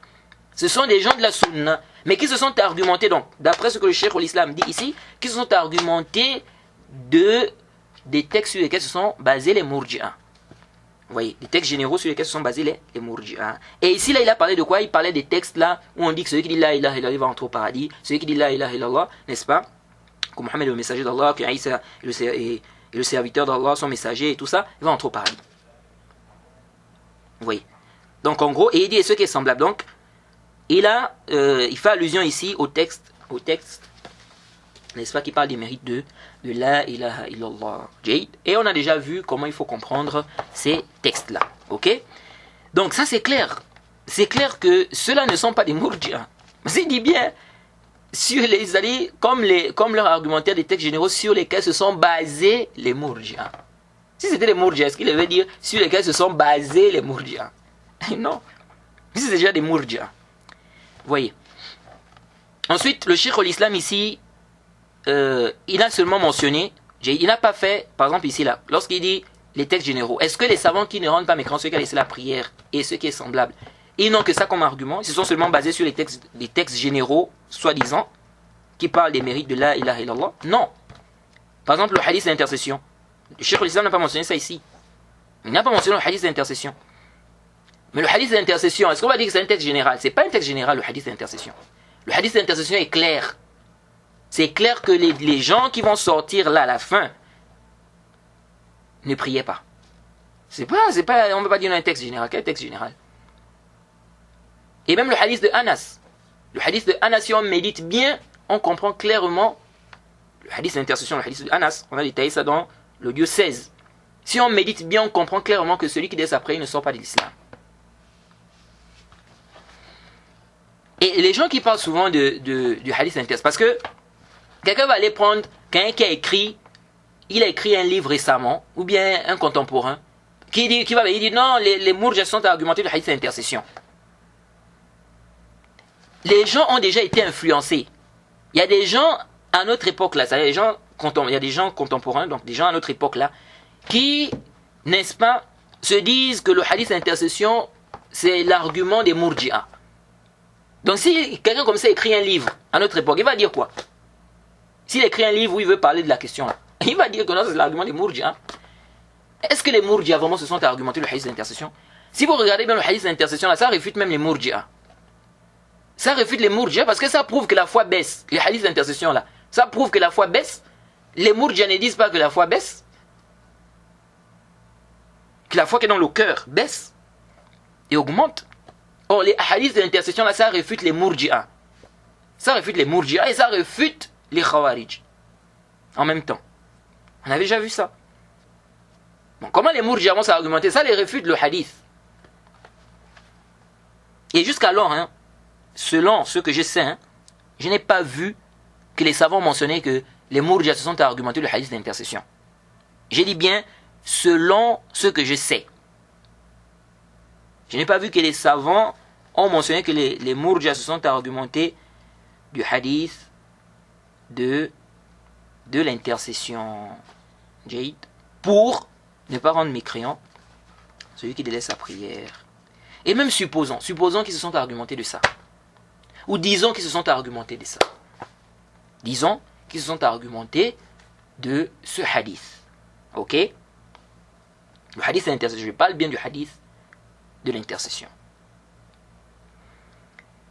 Ce sont des gens de la sunna, mais qui se sont argumentés, donc, d'après ce que le Cheikh al-Islam dit ici, qui se sont argumentés des textes sur lesquels se sont basés les Murji'a. Vous voyez, des textes généraux sur lesquels se sont basés les Murji'a. Et ici, là, il a parlé de quoi? Il parlait des textes là où on dit que celui qui dit la ilaha illallah va entrer au paradis, celui qui dit la ilaha illallah, n'est-ce pas? Que Mohammed est le messager d'Allah, que Isa est le serviteur d'Allah, son messager et tout ça, il va entrer au paradis. Vous voyez. Donc en gros, et il dit ce qui est semblable. Donc, il fait allusion ici au texte, n'est-ce pas, qui parle des mérites de la ilaha illallah. Et on a déjà vu comment il faut comprendre ces textes-là. Ok? Donc ça c'est clair. C'est clair que ceux-là ne sont pas des Murji'a. C'est dit bien sur les alliés, comme leur argumentaire des textes généraux sur lesquels se sont basés les Murji'a. Si c'était les Murji'a, est-ce qu'il veut dire sur lesquels se sont basés les Murji'a? Non. C'est déjà des Murji'a. Voyez. Ensuite, le Cheikh al-Islam ici, il a seulement mentionné, il n'a pas fait, par exemple ici là, lorsqu'il dit les textes généraux, est-ce que les savants qui ne rendent pas mécréants, ceux qui ont laissé la prière et ce qui est semblable, ils n'ont que ça comme argument, ils se sont seulement basés sur les textes généraux, soi-disant, qui parlent des mérites de la ilaha illallah? Non. Par exemple, le hadith d'intercession. Le Cheikh al-Islam n'a pas mentionné ça ici. Il n'a pas mentionné le hadith d'intercession. Mais le hadith d'intercession, est-ce qu'on va dire que c'est un texte général? C'est pas un texte général, le hadith d'intercession. Le hadith d'intercession est clair. C'est clair que les gens qui vont sortir là à la fin ne priaient pas. On ne peut pas dire un texte général. Quel texte général? Et même le hadith de Anas. Le hadith de Anas, si on médite bien, on comprend clairement le hadith d'intercession, le hadith de Anas. On a détaillé ça dans l'audio 16. Si on médite bien, on comprend clairement que celui qui laisse après ne sort pas de l'islam. Et les gens qui parlent souvent du hadith d'intercession, parce que quelqu'un va aller prendre quelqu'un qui a écrit un livre récemment, ou bien un contemporain, il dit non, les Murji'a sont à argumenter le hadith d'intercession. Les gens ont déjà été influencés. Il y a des gens à notre époque là, il y a des gens contemporains, donc des gens à notre époque là, qui, n'est-ce pas, se disent que le hadith d'intercession, c'est l'argument des Murji'a. Donc si quelqu'un comme ça écrit un livre à notre époque, il va dire quoi? S'il écrit un livre où il veut parler de la question là, il va dire que non, c'est l'argument des Murji'a. Est-ce que les Murji'a vraiment se sont à argumenter le hadith d'intercession? Si vous regardez bien le hadith d'intercession là, ça réfute même les Murji'a. Ça réfute les Murji'a parce que ça prouve que la foi baisse. Les hadiths d'intercession là, ça prouve que la foi baisse. Les Murji'a ne disent pas que la foi baisse. Que la foi qui est dans le cœur baisse et augmente. Or les hadiths d'intercession là, ça réfute les Murji'a. Ça réfute les Murji'a et ça réfute les Khawarij. En même temps. On avait déjà vu ça. Bon, comment les Murji'a vont s'argumenter? Ça les réfute le hadith. Et jusqu'alors, selon ce que je sais, je n'ai pas vu que les savants mentionnaient que les Murji'a se sont à argumenter le hadith d'intercession. J'ai dit bien, selon ce que je sais. Je n'ai pas vu que les savants ont mentionné que les Murji'a se sont à argumenter du hadith de l'intercession. Pour ne pas rendre mécréant celui qui délaisse sa prière. Et même supposons qu'ils se sont argumentés de ça. Ou disons qu'ils se sont argumentés de ça. Disons qu'ils se sont argumentés de ce hadith. Ok? Le hadith de l'intercession. Je parle bien du hadith de l'intercession.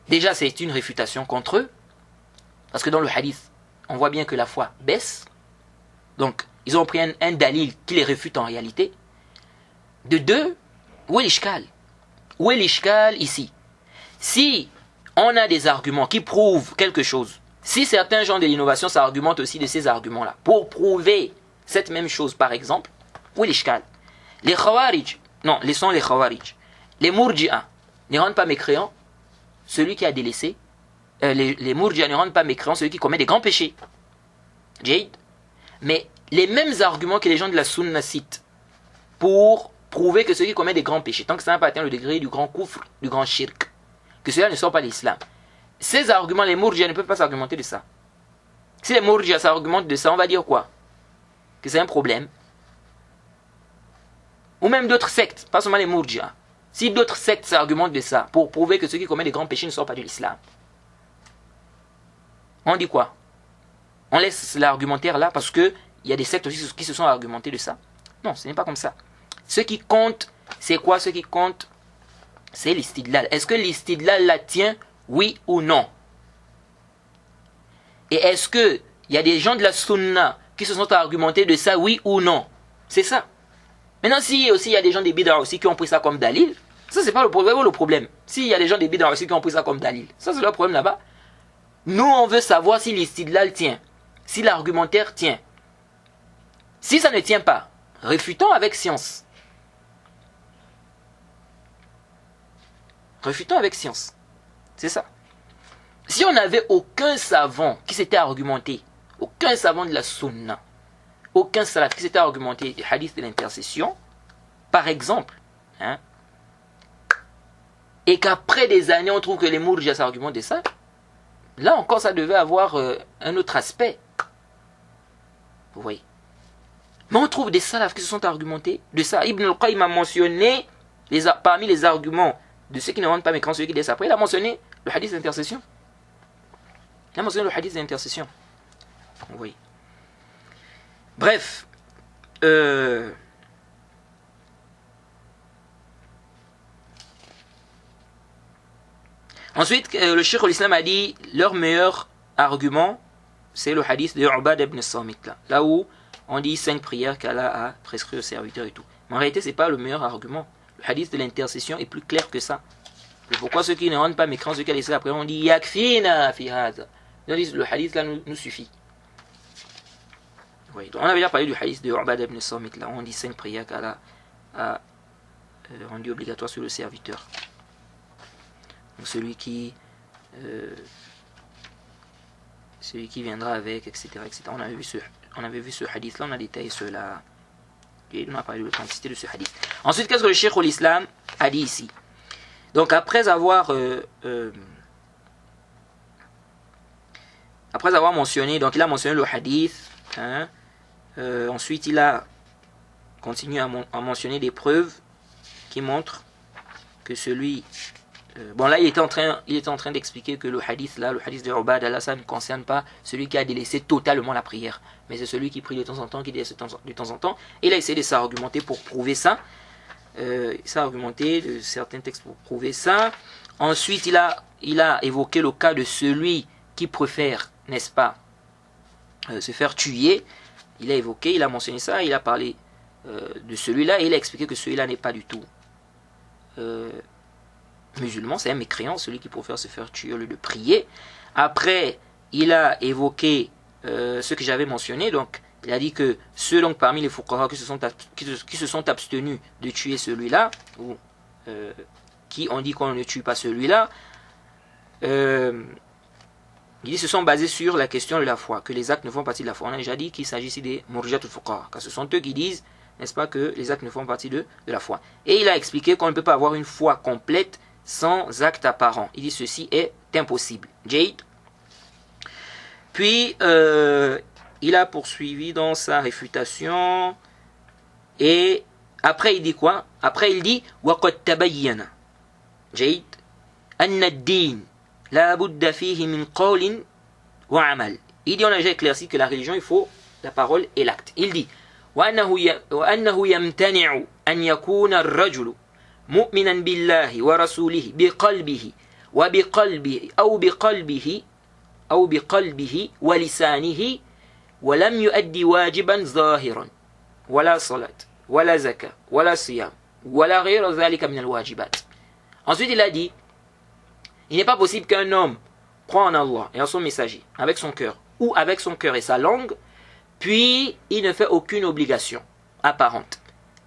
Déjà, c'est une réfutation contre eux. Parce que dans le hadith, on voit bien que la foi baisse. Donc, ils ont pris un dalil qui les réfute en réalité. De deux, où est l'ishkal? Où est l'ishkal ici? Si on a des arguments qui prouvent quelque chose, si certains gens de l'innovation s'argumentent aussi de ces arguments-là, pour prouver cette même chose par exemple, où est l'ishkal? Les Khawarij, non, laissons les Khawarij. Les Murji'a ne rendent pas mécréant celui qui a délaissé. Les Murji'a ne rendent pas mécréant celui qui commet des grands péchés. Jade. Mais les mêmes arguments que les gens de la Sunna citent pour prouver que celui qui commet des grands péchés, tant que ça n'a pas atteint le degré du grand kufr, du grand shirk, que cela ne sort pas l'islam. Ces arguments, les Murji'a ne peuvent pas s'argumenter de ça. Si les Murji'a s'argumentent de ça, on va dire quoi? Que c'est un problème. Ou même d'autres sectes, pas seulement les Murji'a. Si d'autres sectes s'argumentent de ça pour prouver que ceux qui commettent des grands péchés ne sortent pas de l'islam, on dit quoi? On laisse l'argumentaire là parce que il y a des sectes aussi qui se sont argumentés de ça. Non, ce n'est pas comme ça. Ce qui compte, c'est quoi? Ce qui compte, c'est l'istidlal. Est-ce que l'istidlal la tient, oui ou non? Et est-ce qu'il y a des gens de la sunna qui se sont argumentés de ça, oui ou non? C'est ça. Maintenant, si aussi il y a des gens des bid'a aussi qui ont pris ça comme dalil, ça c'est pas le problème. S'il y a des gens des bid'a aussi qui ont pris ça comme dalil, ça c'est leur problème là-bas. Nous, on veut savoir si l'istidlal tient, si l'argumentaire tient. Si ça ne tient pas, réfutons avec science. Réfutons avec science. C'est ça. Si on n'avait aucun savant qui s'était argumenté, aucun savant de la sunna, aucun salaf qui s'était argumenté du hadith de l'intercession, par exemple, hein, et qu'après des années on trouve que les mourjias s'argumentent de ça, là encore ça devait avoir un autre aspect. Vous voyez. Mais on trouve des salafs qui se sont argumentés de ça. Ibn al-Qayyim a mentionné parmi les arguments de ceux qui ne rendent pas mécrans, ceux qui laissent après, il a mentionné le hadith d'intercession. Il a mentionné le hadith d'intercession. Vous voyez. Bref. Ensuite, le Cheikh al-Islam a dit leur meilleur argument, c'est le hadith de Ubad ibn Samit. Là où on dit 5 prières qu'Allah a prescrit aux serviteurs et tout. Mais en réalité, ce n'est pas le meilleur argument. Le hadith de l'intercession est plus clair que ça. Et pourquoi ceux qui ne rendent pas mécrans, ceux qui laissent après, on dit yakfina fi hadha. Le hadith là nous suffit. Oui, donc on avait déjà parlé du hadith de Ubad ibn Samit. Là, on dit 5 prières qu'Allah a rendu obligatoire sur le serviteur. Donc celui qui viendra avec, etc. etc. On avait vu ce hadith là, on a détaillé cela. Et on a parlé de l'authenticité de ce hadith. Ensuite, qu'est-ce que le Cheikh al-Islam a dit ici? Donc après avoir mentionné, donc il a mentionné le hadith, hein, ensuite il a continué à mentionner des preuves qui montrent que celui bon là il était en train d'expliquer que le hadith de Ubad Allah, ça ne concerne pas celui qui a délaissé totalement la prière, mais c'est celui qui prie de temps en temps, qui délaisse de temps en temps. Et il a essayé de s'argumenter pour prouver ça. Il s'est argumenté de certains textes pour prouver ça. Ensuite il a évoqué le cas de celui qui préfère, n'est-ce pas, se faire tuer. Il a mentionné ça, il a parlé de celui-là, et il a expliqué que celui-là n'est pas du tout musulman, c'est un mécréant, celui qui préfère se faire tuer au lieu de prier. Après, il a évoqué ce que j'avais mentionné, donc il a dit que ceux donc parmi les fuqaha qui se sont abstenus de tuer celui-là, ou qui ont dit qu'on ne tue pas celui-là, il dit se sont basés sur la question de la foi, que les actes ne font partie de la foi. On a déjà dit qu'il s'agit ici des murjiatul fuqaha, car ce sont eux qui disent, n'est-ce pas, que les actes ne font partie de la foi. Et il a expliqué qu'on ne peut pas avoir une foi complète sans acte apparent. Il dit ceci est impossible. Jade. Puis il a poursuivi dans sa réfutation, et après il dit quoi? Après il dit وَقَدْ تَبَيَّنَ جيد أَنَّ الدِّينَ لَا بُدَّ فِيهِ مِنْ قَوْلٍ وَعَمَلٍ. Il dit, on a déjà éclairci que la religion, il faut la parole et l'acte. Il dit وأنه يمتنع أن يكون الرجل مؤمنا بالله ورسوله بقلبه أو بقلبه ولسانه ولم يؤدي واجبا ظاهرا ولا صلاة ولا زكاة ولا صيام ولا غير ذلك من الواجبات. Ensuite il a dit, il n'est pas possible qu'un homme croit en Allah et en son messager avec son cœur, ou avec son cœur et sa langue, puis il ne fait aucune obligation apparente,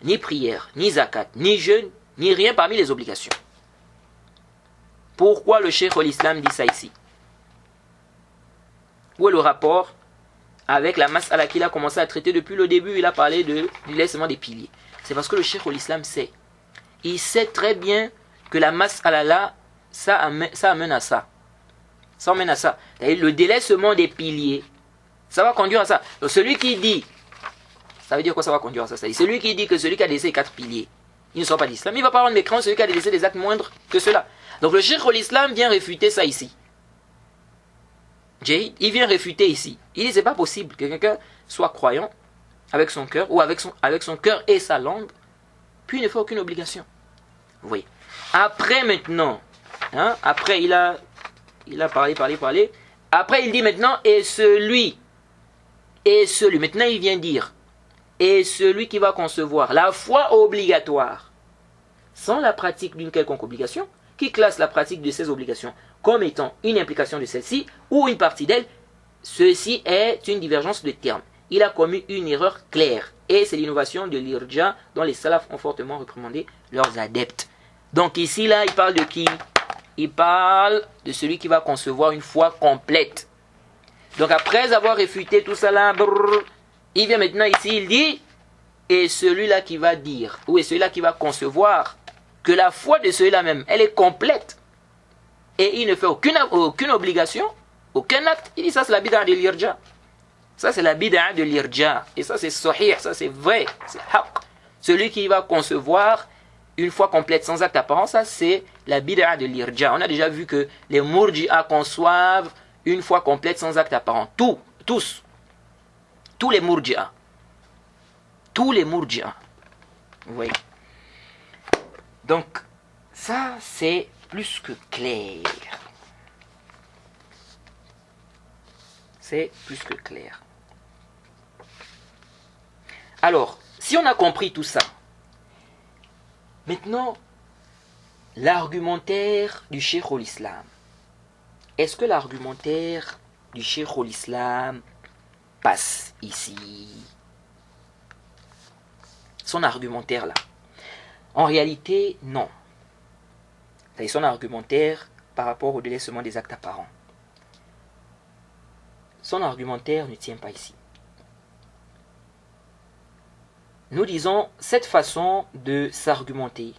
ni prière, ni zakat, ni jeûne, ni rien parmi les obligations. Pourquoi le Cheikh al-Islam dit ça ici? Où est le rapport avec la mas'ala qu'il a commencé à traiter depuis le début? Il a parlé du laissement des piliers. C'est parce que le Cheikh al-Islam sait. Il sait très bien que la mas'ala là, ça amène à ça. Ça amène à ça. Le délaissement des piliers, ça va conduire à ça. Donc celui qui dit, ça veut dire quoi ça va conduire à ça? C'est celui qui dit que celui qui a délaissé les 4 piliers, il ne sort pas d'islam, il ne va pas rendre mécréant celui qui a délaissé des actes moindres que cela. Donc le Cheikh al-Islam vient réfuter ça ici. Il vient réfuter ici. Il dit c'est pas possible que quelqu'un soit croyant avec son cœur, ou avec son cœur et sa langue, puis il ne fait aucune obligation. Vous voyez. Après maintenant, après il a parlé. Après il dit maintenant, et celui, maintenant il vient dire, et celui qui va concevoir la foi obligatoire, sans la pratique d'une quelconque obligation, qui classe la pratique de ces obligations comme étant une implication de celle-ci ou une partie d'elle, ceci est une divergence de termes. Il a commis une erreur claire. Et c'est l'innovation de l'irja dont les salafs ont fortement réprimandé leurs adeptes. Donc ici, là, il parle de qui? Il parle de celui qui va concevoir une foi complète. Donc après avoir réfuté tout ça là, il vient maintenant ici, il dit, et celui-là qui va dire, ou est celui-là qui va concevoir que la foi de celui-là même, elle est complète. Et il ne fait aucune obligation, aucun acte. Il dit ça c'est la bid'a de l'irja. Ça c'est la bid'a de l'irja. Et ça c'est sahih, ça c'est vrai, c'est haq. Celui qui va concevoir une foi complète sans acte apparent, ça c'est la bid'a de l'irja. On a déjà vu que les murji'a conçoivent une foi complète sans acte apparent. Tous les murji'a. Tous les murji'a. Vous voyez. Donc, ça c'est plus que clair. C'est plus que clair. Alors, si on a compris tout ça, maintenant, l'argumentaire du Cheikh al-Islam. Est-ce que l'argumentaire du Cheikh al-Islam passe ici? Son argumentaire là. En réalité, non. C'est son argumentaire par rapport au délaissement des actes apparents. Son argumentaire ne tient pas ici. Nous disons, cette façon de s'argumenter,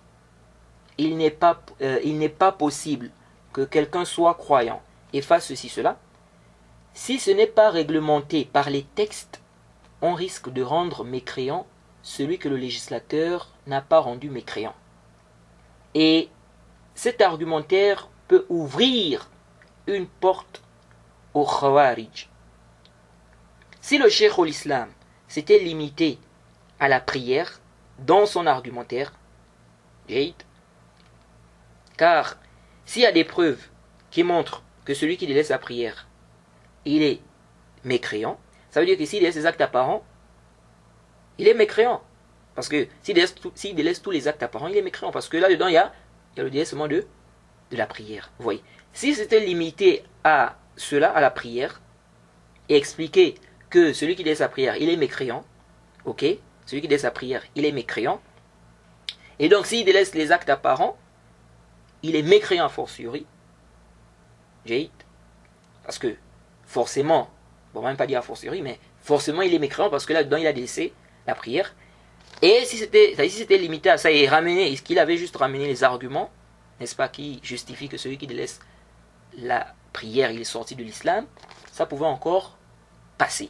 il n'est pas possible que quelqu'un soit croyant et fasse ceci, cela. Si ce n'est pas réglementé par les textes, on risque de rendre mécréant celui que le législateur n'a pas rendu mécréant. Et cet argumentaire peut ouvrir une porte au Khawarij. Si le Cheikh al-Islam s'était limité à la prière dans son argumentaire, car s'il y a des preuves qui montrent que celui qui délaisse la prière, il est mécréant, ça veut dire que s'il délaisse les actes apparents, il est mécréant. Parce que s'il délaisse tous les actes apparents, il est mécréant. Parce que là-dedans, il y a le délaissement de la prière. Vous voyez. Si c'était limité à cela, à la prière, et expliquer que celui qui délaisse la prière, il est mécréant, ok, celui qui délaisse la prière, il est mécréant, et donc s'il délaisse les actes apparents, il est mécréant a fortiori, parce que forcément, bon, on va même pas dire a fortiori, mais forcément il est mécréant parce que là-dedans il a délaissé la prière. Et si c'était limité à ça et ramené, est-ce qu'il avait juste ramené les arguments, n'est-ce pas, qui justifient que celui qui délaisse la prière, il est sorti de l'islam, ça pouvait encore passer.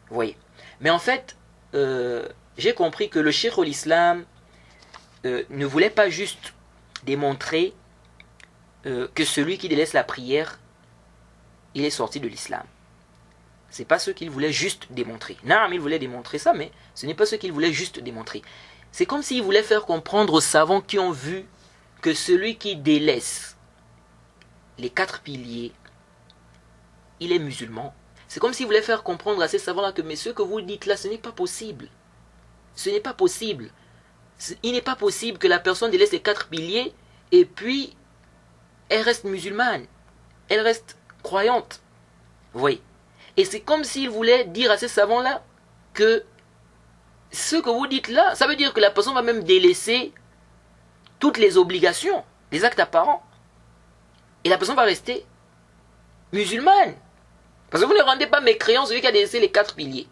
Vous voyez. Mais en fait, j'ai compris que le Cheikh al-Islam ne voulait pas juste démontrer que celui qui délaisse la prière, il est sorti de l'islam. C'est pas ce qu'il voulait juste démontrer. Naam, il voulait démontrer ça, mais ce n'est pas ce qu'il voulait juste démontrer. C'est comme s'il voulait faire comprendre aux savants qui ont vu que celui qui délaisse les 4 piliers, il est musulman. C'est comme s'il voulait faire comprendre à ces savants-là que mais ce que vous dites là, ce n'est pas possible. Ce n'est pas possible. Il n'est pas possible que la personne délaisse les 4 piliers et puis elle reste musulmane. Elle reste croyante. Vous voyez. Et c'est comme s'il voulait dire à ces savants-là que ce que vous dites là, ça veut dire que la personne va même délaisser toutes les obligations, les actes apparents. Et la personne va rester musulmane. Parce que vous ne rendez pas mécréant celui qui a délaissé les 4 piliers.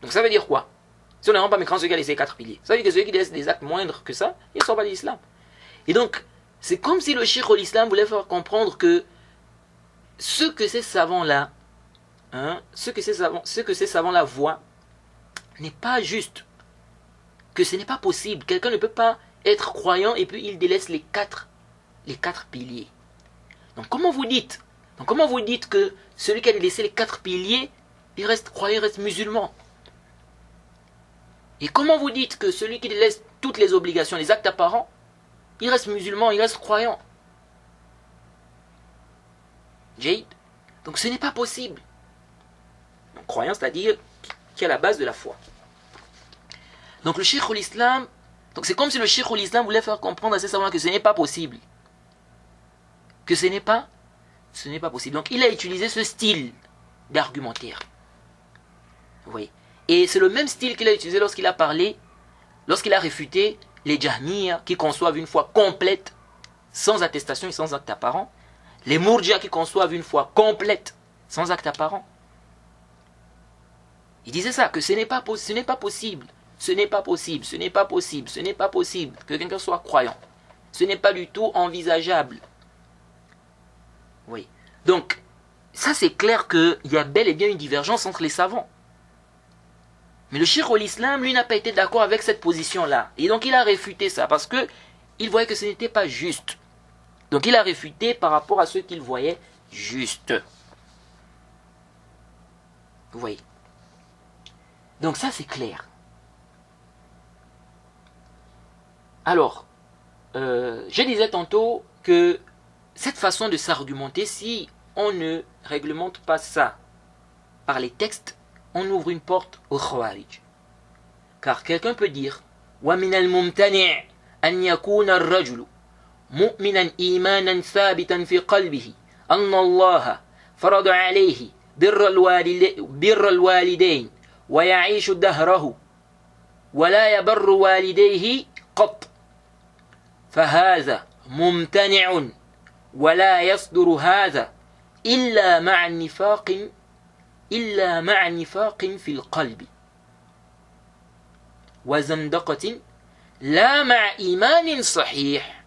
Donc ça veut dire quoi? Si on ne rend pas mécréant celui qui a délaissé les 4 piliers, ça veut dire que celui qui délaisse des actes moindres que ça, il ne sort pas de l'islam. Et donc, c'est comme si le Cheikh al-Islam voulait faire comprendre que ce que ces savants-là, ce que ces savants-là voient, n'est pas juste. Que ce n'est pas possible. Quelqu'un ne peut pas être croyant et puis il délaisse les quatre piliers. Donc comment vous dites que celui qui a délaissé les 4 piliers, il reste croyant, il reste musulman? Et comment vous dites que celui qui laisse toutes les obligations, les actes apparents, il reste musulman, il reste croyant? Jade. Donc ce n'est pas possible. Donc, croyant, c'est-à-dire qui est à la base de la foi. Donc le Cheikh al-Islam, donc c'est comme si le Cheikh al-Islam voulait faire comprendre à ses savants que ce n'est pas possible. Que ce n'est pas possible. Donc il a utilisé ce style d'argumentaire. Vous voyez. Et c'est le même style qu'il a utilisé lorsqu'il a parlé, lorsqu'il a réfuté les Jahmiyyah qui conçoivent une foi complète, sans attestation et sans acte apparent. Les Murji'a qui conçoivent une foi complète, sans acte apparent. Il disait ça, que ce n'est pas possible, ce n'est pas possible, ce n'est pas possible, ce n'est pas possible, ce n'est pas possible que quelqu'un soit croyant. Ce n'est pas du tout envisageable. Oui. Donc, ça c'est clair qu'il y a bel et bien une divergence entre les savants. Mais le Cheikh al-Islam, lui, n'a pas été d'accord avec cette position-là. Et donc il a réfuté ça, parce que il voyait que ce n'était pas juste. Donc il a réfuté par rapport à ce qu'il voyait juste. Vous voyez. Donc ça c'est clair. Alors, je disais tantôt que cette façon de s'argumenter, si on ne réglemente pas ça par les textes, on ouvre une porte au khawarij. Car quelqu'un peut dire وَمِنَ الْمُمْتَنِعِ أَنْ يَكُونَ الرَّجُلُ مُؤْمِنًا إِيمَانًا ثَابِتًا في قلبه أن الله فرض عليه بر الوالدين ويعيش دهره ولا يبر والديه قط فهذا ممتنع ولا يصدر هذا إلا مع نفاق في القلب وزندقة لا مع إيمان صحيح.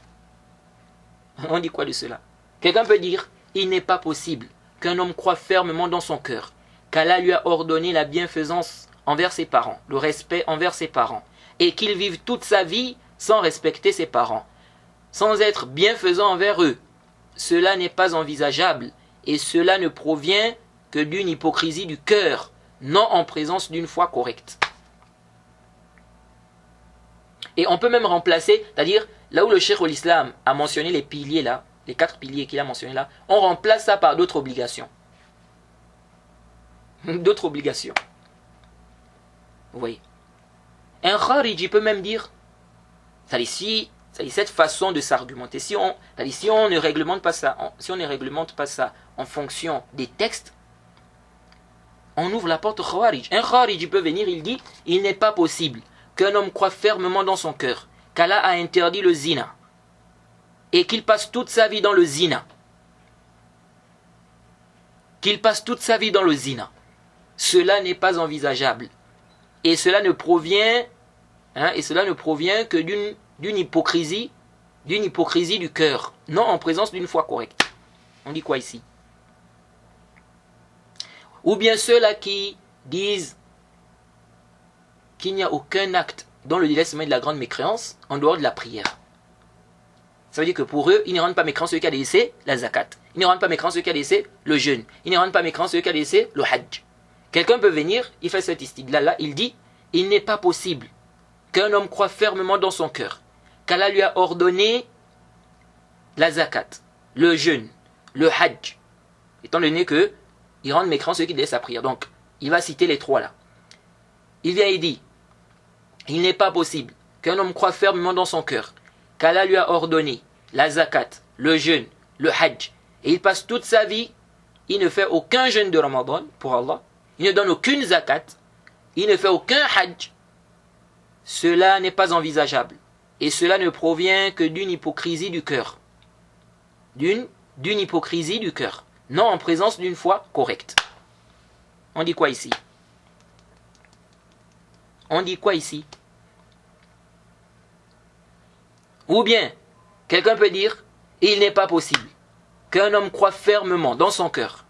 On dit quoi de cela? Quelqu'un peut dire, il n'est pas possible qu'un homme croie fermement dans son cœur qu'Allah lui a ordonné la bienfaisance envers ses parents, le respect envers ses parents, et qu'il vive toute sa vie sans respecter ses parents, sans être bienfaisant envers eux. Cela n'est pas envisageable, et cela ne provient que d'une hypocrisie du cœur, non en présence d'une foi correcte. Et on peut même remplacer, c'est-à-dire, là où le Cheikh al-Islam a mentionné les piliers là, les 4 piliers qu'il a mentionnés là, on remplace ça par d'autres obligations. D'autres obligations. Vous voyez. Un khariji peut même dire, c'est-à-dire cette façon de s'argumenter, si on ne réglemente pas ça, en fonction des textes, on ouvre la porte au khawarij. Un khariji peut venir, il dit, il n'est pas possible qu'un homme croit fermement dans son cœur qu'Allah a interdit le zina et qu'il passe toute sa vie dans le zina. Cela n'est pas envisageable. Et cela ne provient que d'une hypocrisie du cœur, non en présence d'une foi correcte. On dit quoi ici? Ou bien ceux-là qui disent qu'il n'y a aucun acte dans le délaissement de la grande mécréance en dehors de la prière. Ça veut dire que pour eux, ils ne rendent pas mécréant celui qui a délaissé la zakat. Ils ne rendent pas mécréant celui qui a délaissé le jeûne. Ils ne rendent pas mécréant celui qui a délaissé le hajj. Quelqu'un peut venir, il fait cette istidlal-là, il dit, il n'est pas possible qu'un homme croie fermement dans son cœur qu'Allah lui a ordonné la zakat, le jeûne, le hajj, étant donné que il rend mécréant celui qui délaisse sa prière. Donc, il va citer les 3 là. Il vient et dit, il n'est pas possible qu'un homme croie fermement dans son cœur qu'Allah lui a ordonné la zakat, le jeûne, le hajj, et il passe toute sa vie, il ne fait aucun jeûne de Ramadan pour Allah, il ne donne aucune zakat, il ne fait aucun hajj. Cela n'est pas envisageable, et cela ne provient que d'une hypocrisie du cœur. D'une hypocrisie du cœur, non en présence d'une foi correcte. On dit quoi ici? Ou bien, quelqu'un peut dire, il n'est pas possible qu'un homme croie fermement dans son cœur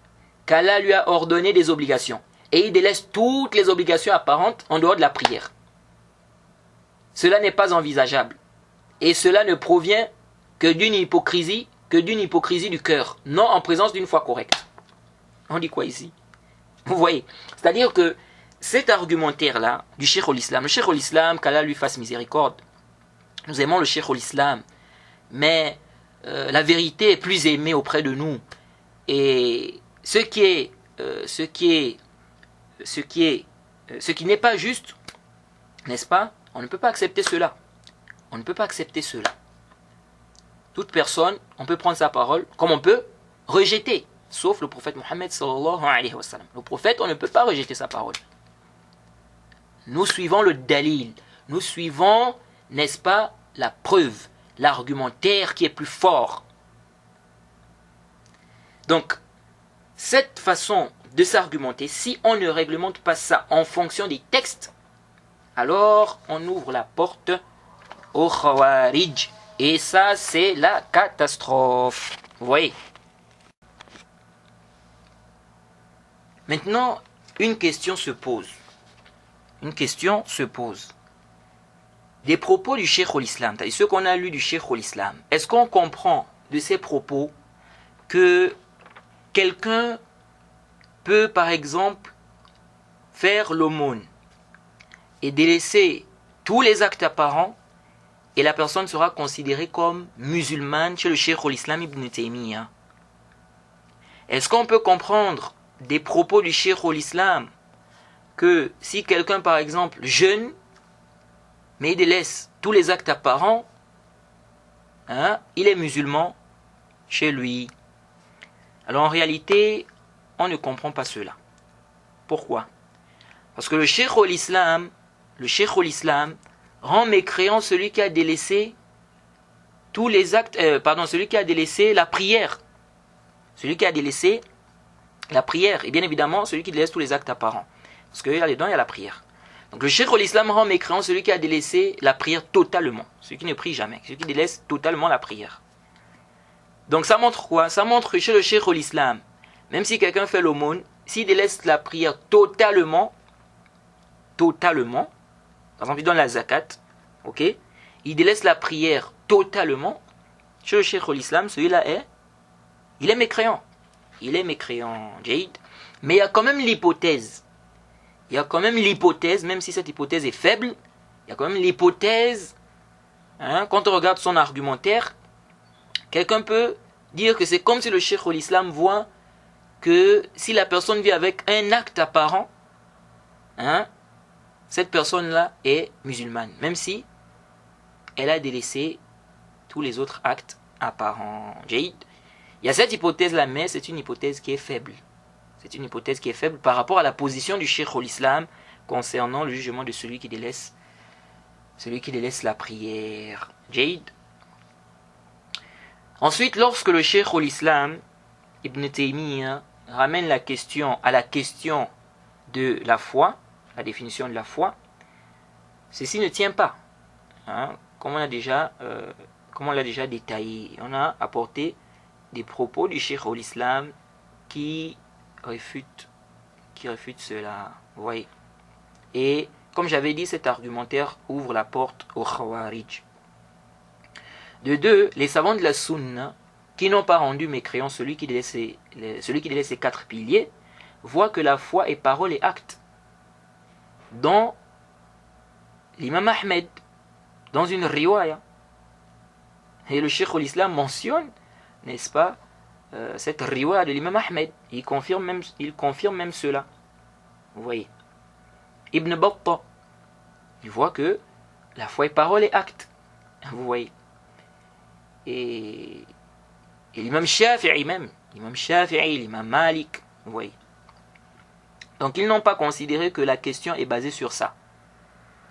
qu'Allah lui a ordonné des obligations et il délaisse toutes les obligations apparentes en dehors de la prière. Cela n'est pas envisageable et cela ne provient que d'une hypocrisie du cœur, non en présence d'une foi correcte. On dit quoi ici? Vous voyez, c'est-à-dire que cet argumentaire-là du Cheikh al-Islam, le Cheikh al-Islam, qu'Allah lui fasse miséricorde, nous aimons le Cheikh al-Islam, mais la vérité est plus aimée auprès de nous. Et ce qui n'est pas juste, n'est-ce pas? On ne peut pas accepter cela. On ne peut pas accepter cela. Toute personne, on peut prendre sa parole comme on peut rejeter, sauf le prophète Mohammed sallallahu alayhi wa sallam. Le prophète, on ne peut pas rejeter sa parole. Nous suivons le dalil, nous suivons, n'est-ce pas, la preuve, l'argumentaire qui est plus fort. Donc, cette façon de s'argumenter, si on ne réglemente pas ça en fonction des textes, alors on ouvre la porte au khawarij. Et ça, c'est la catastrophe. Vous voyez? Maintenant, une question se pose. Une question se pose. Les propos du Cheikh al-Islam, c'est-à-dire ce qu'on a lu du Cheikh al-Islam, est-ce qu'on comprend de ces propos que quelqu'un peut, par exemple, faire l'aumône et délaisser tous les actes apparents et la personne sera considérée comme musulmane chez le Cheikh al-Islam ibn Taymiyyah? Est-ce qu'on peut comprendre des propos du Cheikh al-Islam que si quelqu'un, par exemple, jeûne, mais il délaisse tous les actes apparents, il est musulman chez lui? Alors en réalité, on ne comprend pas cela. Pourquoi? Parce que le Cheikh al-Islam rend mécréant celui qui a délaissé tous les actes, celui qui a délaissé la prière. Celui qui a délaissé la prière. Et bien évidemment, celui qui délaisse tous les actes apparents. Parce que là-dedans, il y a la prière. Donc le Cheikh al-Islam rend mécréant celui qui a délaissé la prière totalement. Celui qui ne prie jamais. Celui qui délaisse totalement la prière. Donc ça montre quoi? Ça montre que chez le Cheikh al-Islam, même si quelqu'un fait l'aumône, s'il délaisse la prière totalement, par exemple il donne la zakat, ok, il délaisse la prière totalement, chez le Cheikh al-Islam, celui-là il est mécréant. Il est mécréant, Jade. Mais il y a quand même l'hypothèse. Même si cette hypothèse est faible, il y a quand même l'hypothèse, quand on regarde son argumentaire, quelqu'un peut dire que c'est comme si le Cheikh al-Islam voit que si la personne vit avec un acte apparent, cette personne-là est musulmane, même si elle a délaissé tous les autres actes apparents. Jade. Il y a cette hypothèse-là, mais c'est une hypothèse qui est faible. C'est une hypothèse qui est faible par rapport à la position du Cheikh al-Islam concernant le jugement de celui qui délaisse la prière. Jade. Ensuite, lorsque le Cheikh al-Islam, Ibn Taymiyyah, ramène la question à la question de la foi, la définition de la foi, ceci ne tient pas. Comme on l'a déjà détaillé. On a apporté des propos du Cheikh al-Islam qui réfutent cela. Vous voyez. Et comme j'avais dit, cet argumentaire ouvre la porte au Khawarij. De deux, les savants de la Sunna, qui n'ont pas rendu mécréant celui qui délaisse ces 4 piliers, voient que la foi est parole et acte. Dans l'imam Ahmed, dans une riwaya, et le Cheikh al-Islam mentionne, n'est-ce pas, cette riwaya de l'imam Ahmed. Il confirme même cela. Vous voyez. Ibn Battah, il voit que la foi est parole et acte. Vous voyez. Et l'imam Shafi'i même, l'imam Malik, vous voyez. Donc ils n'ont pas considéré que la question est basée sur ça.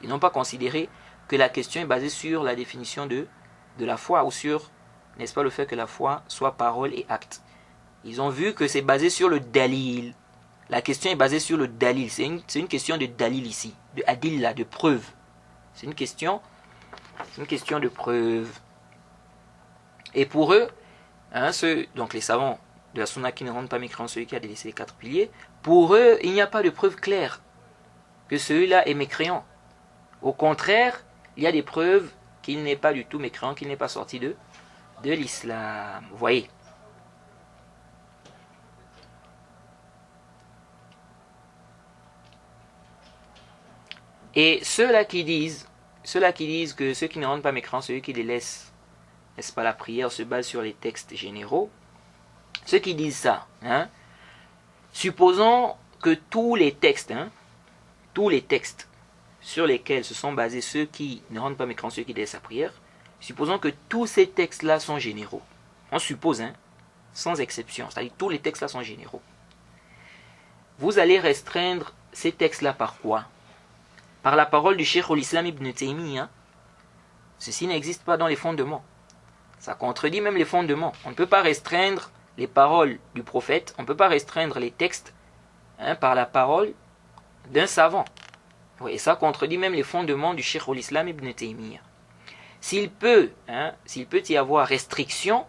Ils n'ont pas considéré que la question est basée sur la définition de la foi ou sur, n'est-ce pas, le fait que la foi soit parole et acte. Ils ont vu que c'est basé sur le dalil. La question est basée sur le dalil. C'est une question de dalil ici, de adilla, de preuve. C'est une question de preuve. Et pour eux, donc les savants de la Sunna qui ne rendent pas mécréant celui qui a délaissé les 4 piliers, pour eux, il n'y a pas de preuve claire que celui-là est mécréant. Au contraire, il y a des preuves qu'il n'est pas du tout mécréant, qu'il n'est pas sorti de l'islam. Vous voyez. Et ceux-là qui disent que ceux qui ne rendent pas mécréants, ceux qui les laissent, n'est-ce pas, la prière se base sur les textes généraux, ceux qui disent ça, supposons que tous les textes sur lesquels se sont basés ceux qui ne rendent pas mécréants, ceux qui laissent la prière, supposons que tous ces textes-là sont généraux. On suppose, sans exception, c'est-à-dire que tous les textes-là sont généraux. Vous allez restreindre ces textes-là par quoi? Par la parole du Cheikh al-Islam ibn Taymiyyah. Ceci n'existe pas dans les fondements. Ça contredit même les fondements. On ne peut pas restreindre les paroles du prophète, on ne peut pas restreindre les textes par la parole d'un savant. Oui, et ça contredit même les fondements du Cheikh al-Islam ibn Taymiyyah. S'il peut y avoir restriction,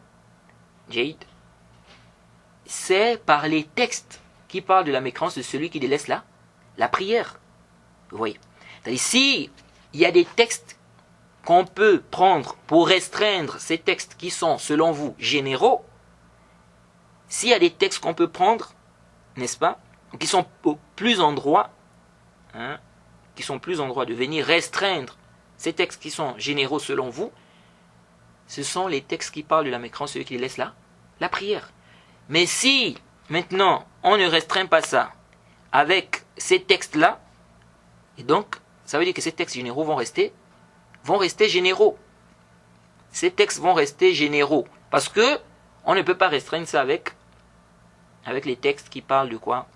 c'est par les textes qui parlent de la mécréance de celui qui délaisse la prière. Vous voyez. C'est-à-dire, si il y a des textes qu'on peut prendre pour restreindre ces textes qui sont, selon vous, généraux, s'il y a des textes qu'on peut prendre, n'est-ce pas, qui sont plus en droit, de venir restreindre ces textes qui sont généraux selon vous, ce sont les textes qui parlent de la mécréance, ceux qui laissent la prière. Mais si, maintenant, on ne restreint pas ça avec ces textes-là, et donc, ça veut dire que ces textes généraux vont rester généraux. Ces textes vont rester généraux. Parce que on ne peut pas restreindre ça avec les textes qui parlent de quoi?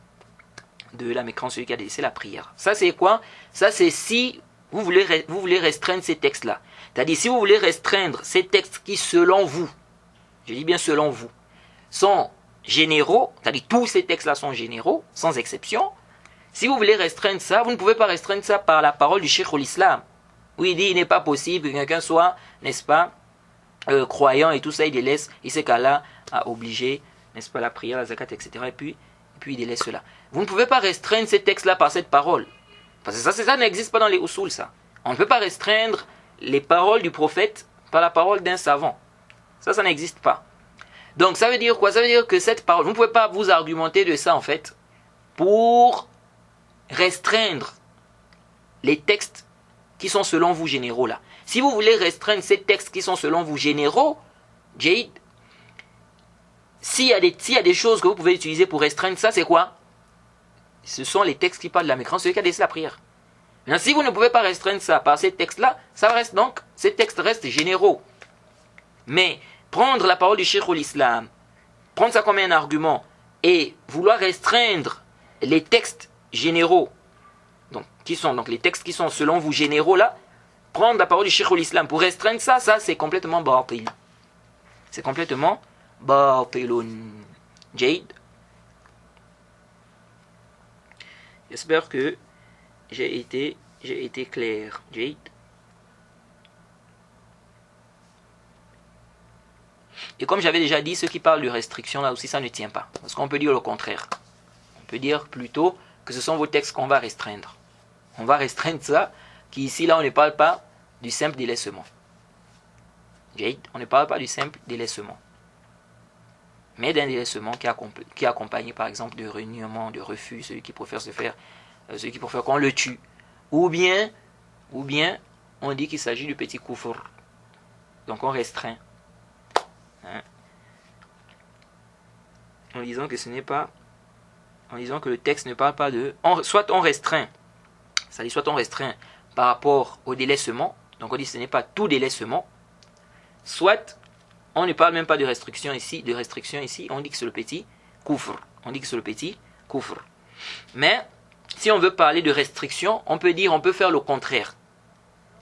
De la mécréance, celui qui a délaissé la prière. Ça, c'est quoi? Ça, c'est si vous voulez restreindre ces textes-là. C'est-à-dire, si vous voulez restreindre ces textes qui, selon vous, je dis bien selon vous, sont généraux, c'est-à-dire tous ces textes-là sont généraux, sans exception. Si vous voulez restreindre ça, vous ne pouvez pas restreindre ça par la parole du Cheikh al-Islam. Où il dit il n'est pas possible que quelqu'un soit, n'est-ce pas, croyant et tout ça, il délaisse, et c'est qu'Allah a obligé, n'est-ce pas, la prière, la zakat, etc. Et puis il délaisse cela. Vous ne pouvez pas restreindre ces textes-là par cette parole. Parce que ça n'existe pas dans les usul, ça. On ne peut pas restreindre les paroles du prophète par la parole d'un savant. Ça n'existe pas. Donc ça veut dire quoi? Ça veut dire que cette parole, vous ne pouvez pas vous argumenter de ça en fait, pour restreindre les textes qui sont selon vous généraux là. Si vous voulez restreindre ces textes qui sont selon vous généraux, Jade, s'il y a des choses que vous pouvez utiliser pour restreindre ça, c'est quoi? Ce sont les textes qui parlent de la mécréance, ceux qui a délaissé la prière. Maintenant, si vous ne pouvez pas restreindre ça par ces textes-là, ça reste donc, ces textes restent généraux. Mais prendre la parole du Cheikh al-Islam, prendre ça comme un argument et vouloir restreindre les textes généraux, donc les textes qui sont selon vous généraux là, prendre la parole du Cheikh al-Islam pour restreindre ça c'est complètement batil. C'est complètement batilun. Jade. J'espère que j'ai été clair. Jade. Et comme j'avais déjà dit, ceux qui parlent de restriction, là aussi, ça ne tient pas. Parce qu'on peut dire le contraire. On peut dire plutôt que ce sont vos textes qu'on va restreindre. On va restreindre ça, qu'ici, là, on ne parle pas du simple délaissement. On ne parle pas du simple délaissement. Mais d'un délaissement qui est accompagné, par exemple, de reniement, de refus, celui qui préfère qu'on le tue. Ou bien, on dit qu'il s'agit du petit kufr. Donc on restreint. En disant que ce n'est pas, en disant que le texte ne parle pas de, soit on restreint par rapport au délaissement, donc on dit que ce n'est pas tout délaissement, soit on ne parle même pas de restriction ici, on dit que c'est le petit kufr, mais si on veut parler de restriction, on peut faire le contraire.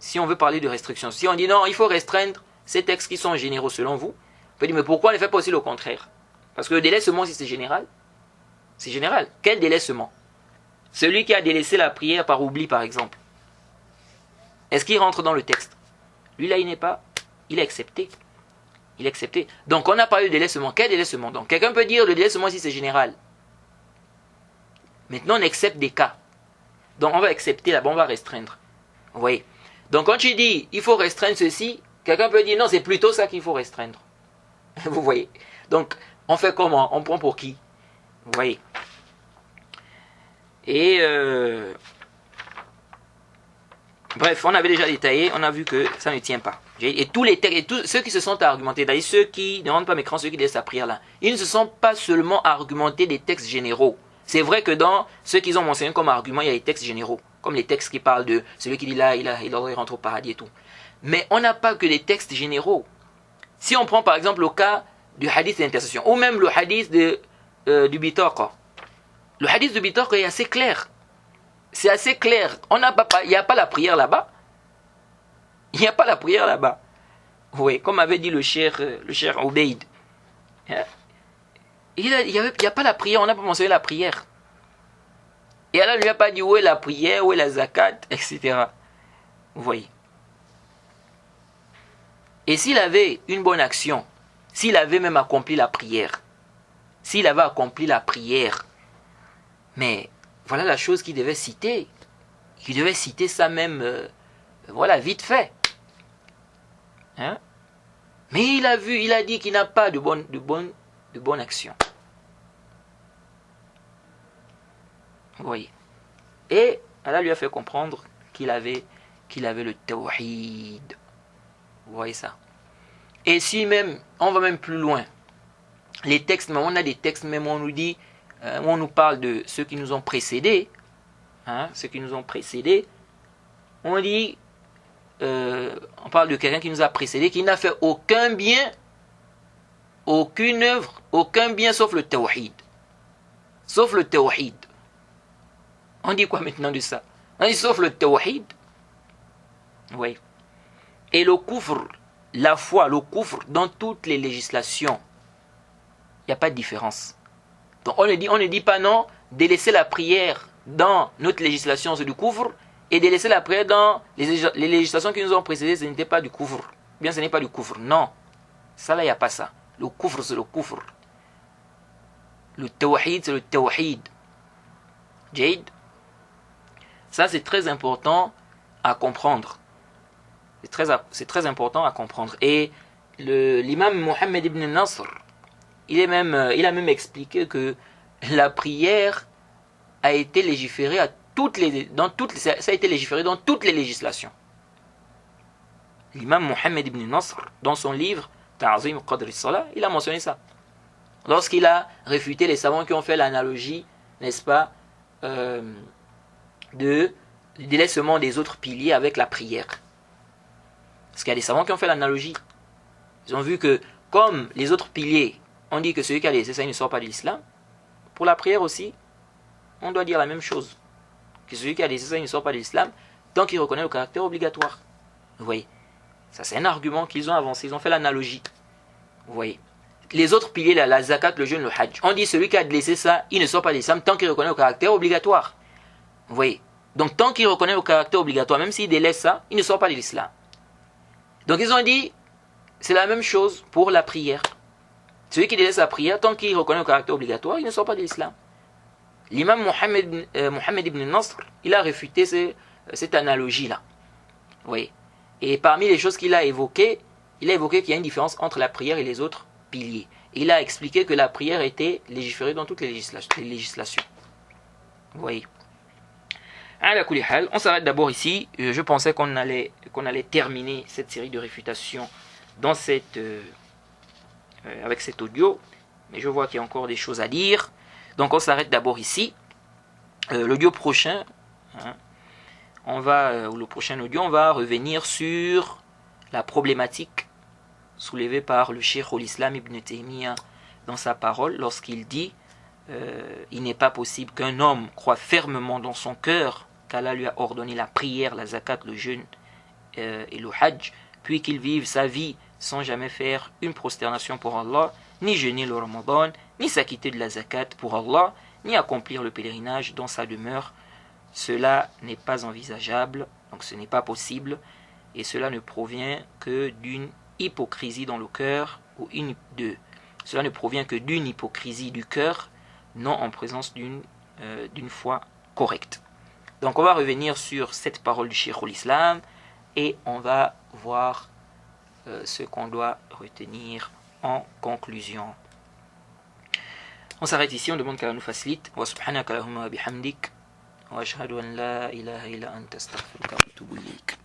Si on veut parler de restriction, si on dit non, il faut restreindre ces textes qui sont généraux selon vous, on peut dire mais pourquoi on ne fait pas aussi le contraire? Parce que le délaissement, si c'est général, c'est général. Quel délaissement? Celui qui a délaissé la prière par oubli, par exemple. Est-ce qu'il rentre dans le texte? Lui, là, il est accepté. Donc, on n'a pas eu de délaissement. Quel délaissement? Donc, quelqu'un peut dire le délaissement, si c'est général. Maintenant, on accepte des cas. Donc, on va accepter, là-bas, on va restreindre. Vous voyez? Donc, quand tu dis, il faut restreindre ceci, quelqu'un peut dire, non, c'est plutôt ça qu'il faut restreindre. Vous voyez? Donc, on fait comment? On prend pour qui? Vous voyez? Et Bref, on avait déjà détaillé, on a vu que ça ne tient pas. Et tous les textes, et tous ceux qui se sont argumentés, d'ailleurs ceux qui ne rendent pas mécrans, ceux qui laissent la prière là, ils ne se sont pas seulement argumentés des textes généraux. C'est vrai que dans ceux qu'ils ont mentionné comme argument, il y a les textes généraux, comme les textes qui parlent de celui qui dit là, il rentre au paradis et tout. Mais on n'a pas que des textes généraux. Si on prend par exemple le cas du hadith d'intercession, ou même le hadith du Bitorqa. Le hadith du Bitorqa est assez clair. C'est assez clair. Il n'y a pas la prière là-bas. Il n'y a pas la prière là-bas. Oui, comme avait dit le cher Obeid. Il n'y a pas la prière, on n'a pas mentionné la prière. Et Allah ne lui a pas dit où est la prière, où est la zakat, etc. Vous voyez. Et s'il avait une bonne action, s'il avait même accompli la prière, mais voilà la chose qu'il devait citer. Il devait citer ça même, voilà, vite fait. Hein? Mais il a dit qu'il n'a pas de bonne action. Vous voyez. Et Allah lui a fait comprendre qu'il avait le tawhid. Vous voyez ça. Et si même, on va même plus loin. Les textes, on a des textes même où on nous dit, où on nous parle de ceux qui nous ont précédés. On dit, on parle de quelqu'un qui nous a précédés, qui n'a fait aucun bien, aucune œuvre, aucun bien sauf le tawhid. Sauf le tawhid. On dit quoi maintenant de ça? On dit sauf le tawhid. Oui. Et le kufr, la foi, le kufr, dans toutes les législations, il n'y a pas de différence. Donc on ne dit pas non, délaisser la prière dans notre législation, c'est du kufr, et délaisser la prière dans les législations qui nous ont précédées, ce n'était pas du kufr. Bien, ce n'est pas du kufr. Non. Ça là, il n'y a pas ça. Le kufr, c'est le kufr. Le tawhid, c'est le tawhid. Jade. Ça, c'est très important à comprendre. C'est très important à comprendre. Et l'imam Mohammed ibn Nasr, il a même expliqué que la prière a été légiférée ça a été légiféré dans toutes les législations. L'imam Mohammed ibn Nasr, dans son livre Ta'zim Qadr as-Salah, il a mentionné ça. Lorsqu'il a réfuté les savants qui ont fait l'analogie, n'est-ce pas, du délaissement des autres piliers avec la prière. Parce qu'il y a des savants qui ont fait l'analogie. Ils ont vu que, comme les autres piliers, on dit que celui qui a laissé ça, il ne sort pas de l'islam. Pour la prière aussi, on doit dire la même chose. Que celui qui a laissé ça, il ne sort pas de l'islam, tant qu'il reconnaît le caractère obligatoire. Vous voyez. Ça, c'est un argument qu'ils ont avancé. Ils ont fait l'analogie. Vous voyez. Les autres piliers, la zakat, le jeûne, le hajj, on dit celui qui a laissé ça, il ne sort pas de l'islam, tant qu'il reconnaît le caractère obligatoire. Vous voyez. Donc, tant qu'il reconnaît le caractère obligatoire, même s'il délaisse ça, il ne sort pas de l'islam. Donc, ils ont dit, c'est la même chose pour la prière. Celui qui délaisse la prière, tant qu'il reconnaît le caractère obligatoire, il ne sort pas de l'islam. L'imam Mohammed ibn Nasr, il a réfuté cette analogie-là. Oui. Et parmi les choses qu'il a évoquées, il a évoqué qu'il y a une différence entre la prière et les autres piliers. Il a expliqué que la prière était légiférée dans toutes les législations. Vous voyez. On s'arrête d'abord ici. Je pensais qu'on allait terminer cette série de réfutations dans avec cet audio. Mais je vois qu'il y a encore des choses à dire. Donc on s'arrête d'abord ici. L'audio prochain, le prochain audio, on va revenir sur la problématique soulevée par le Cheikh al-Islam Ibn Taymiyyah dans sa parole lorsqu'il dit il n'est pas possible qu'un homme croie fermement dans son cœur qu'Allah lui a ordonné la prière, la zakat, le jeûne et le hajj, puis qu'il vive sa vie sans jamais faire une prosternation pour Allah, ni jeûner le Ramadan, ni s'acquitter de la zakat pour Allah, ni accomplir le pèlerinage dans sa demeure. Cela n'est pas envisageable, donc ce n'est pas possible, et cela ne provient que d'une hypocrisie dans le cœur, cela ne provient que d'une hypocrisie du cœur, non en présence d'une foi correcte. Donc on va revenir sur cette parole du Cheikh al-Islam, et on va voir ce qu'on doit retenir en conclusion. On s'arrête ici, on demande qu'Allah nous facilite. Wa subhanaka Allahumma wa bihamdik. وأشهد أن لا إله إلا أنت أستغفرك وأتوب إليك.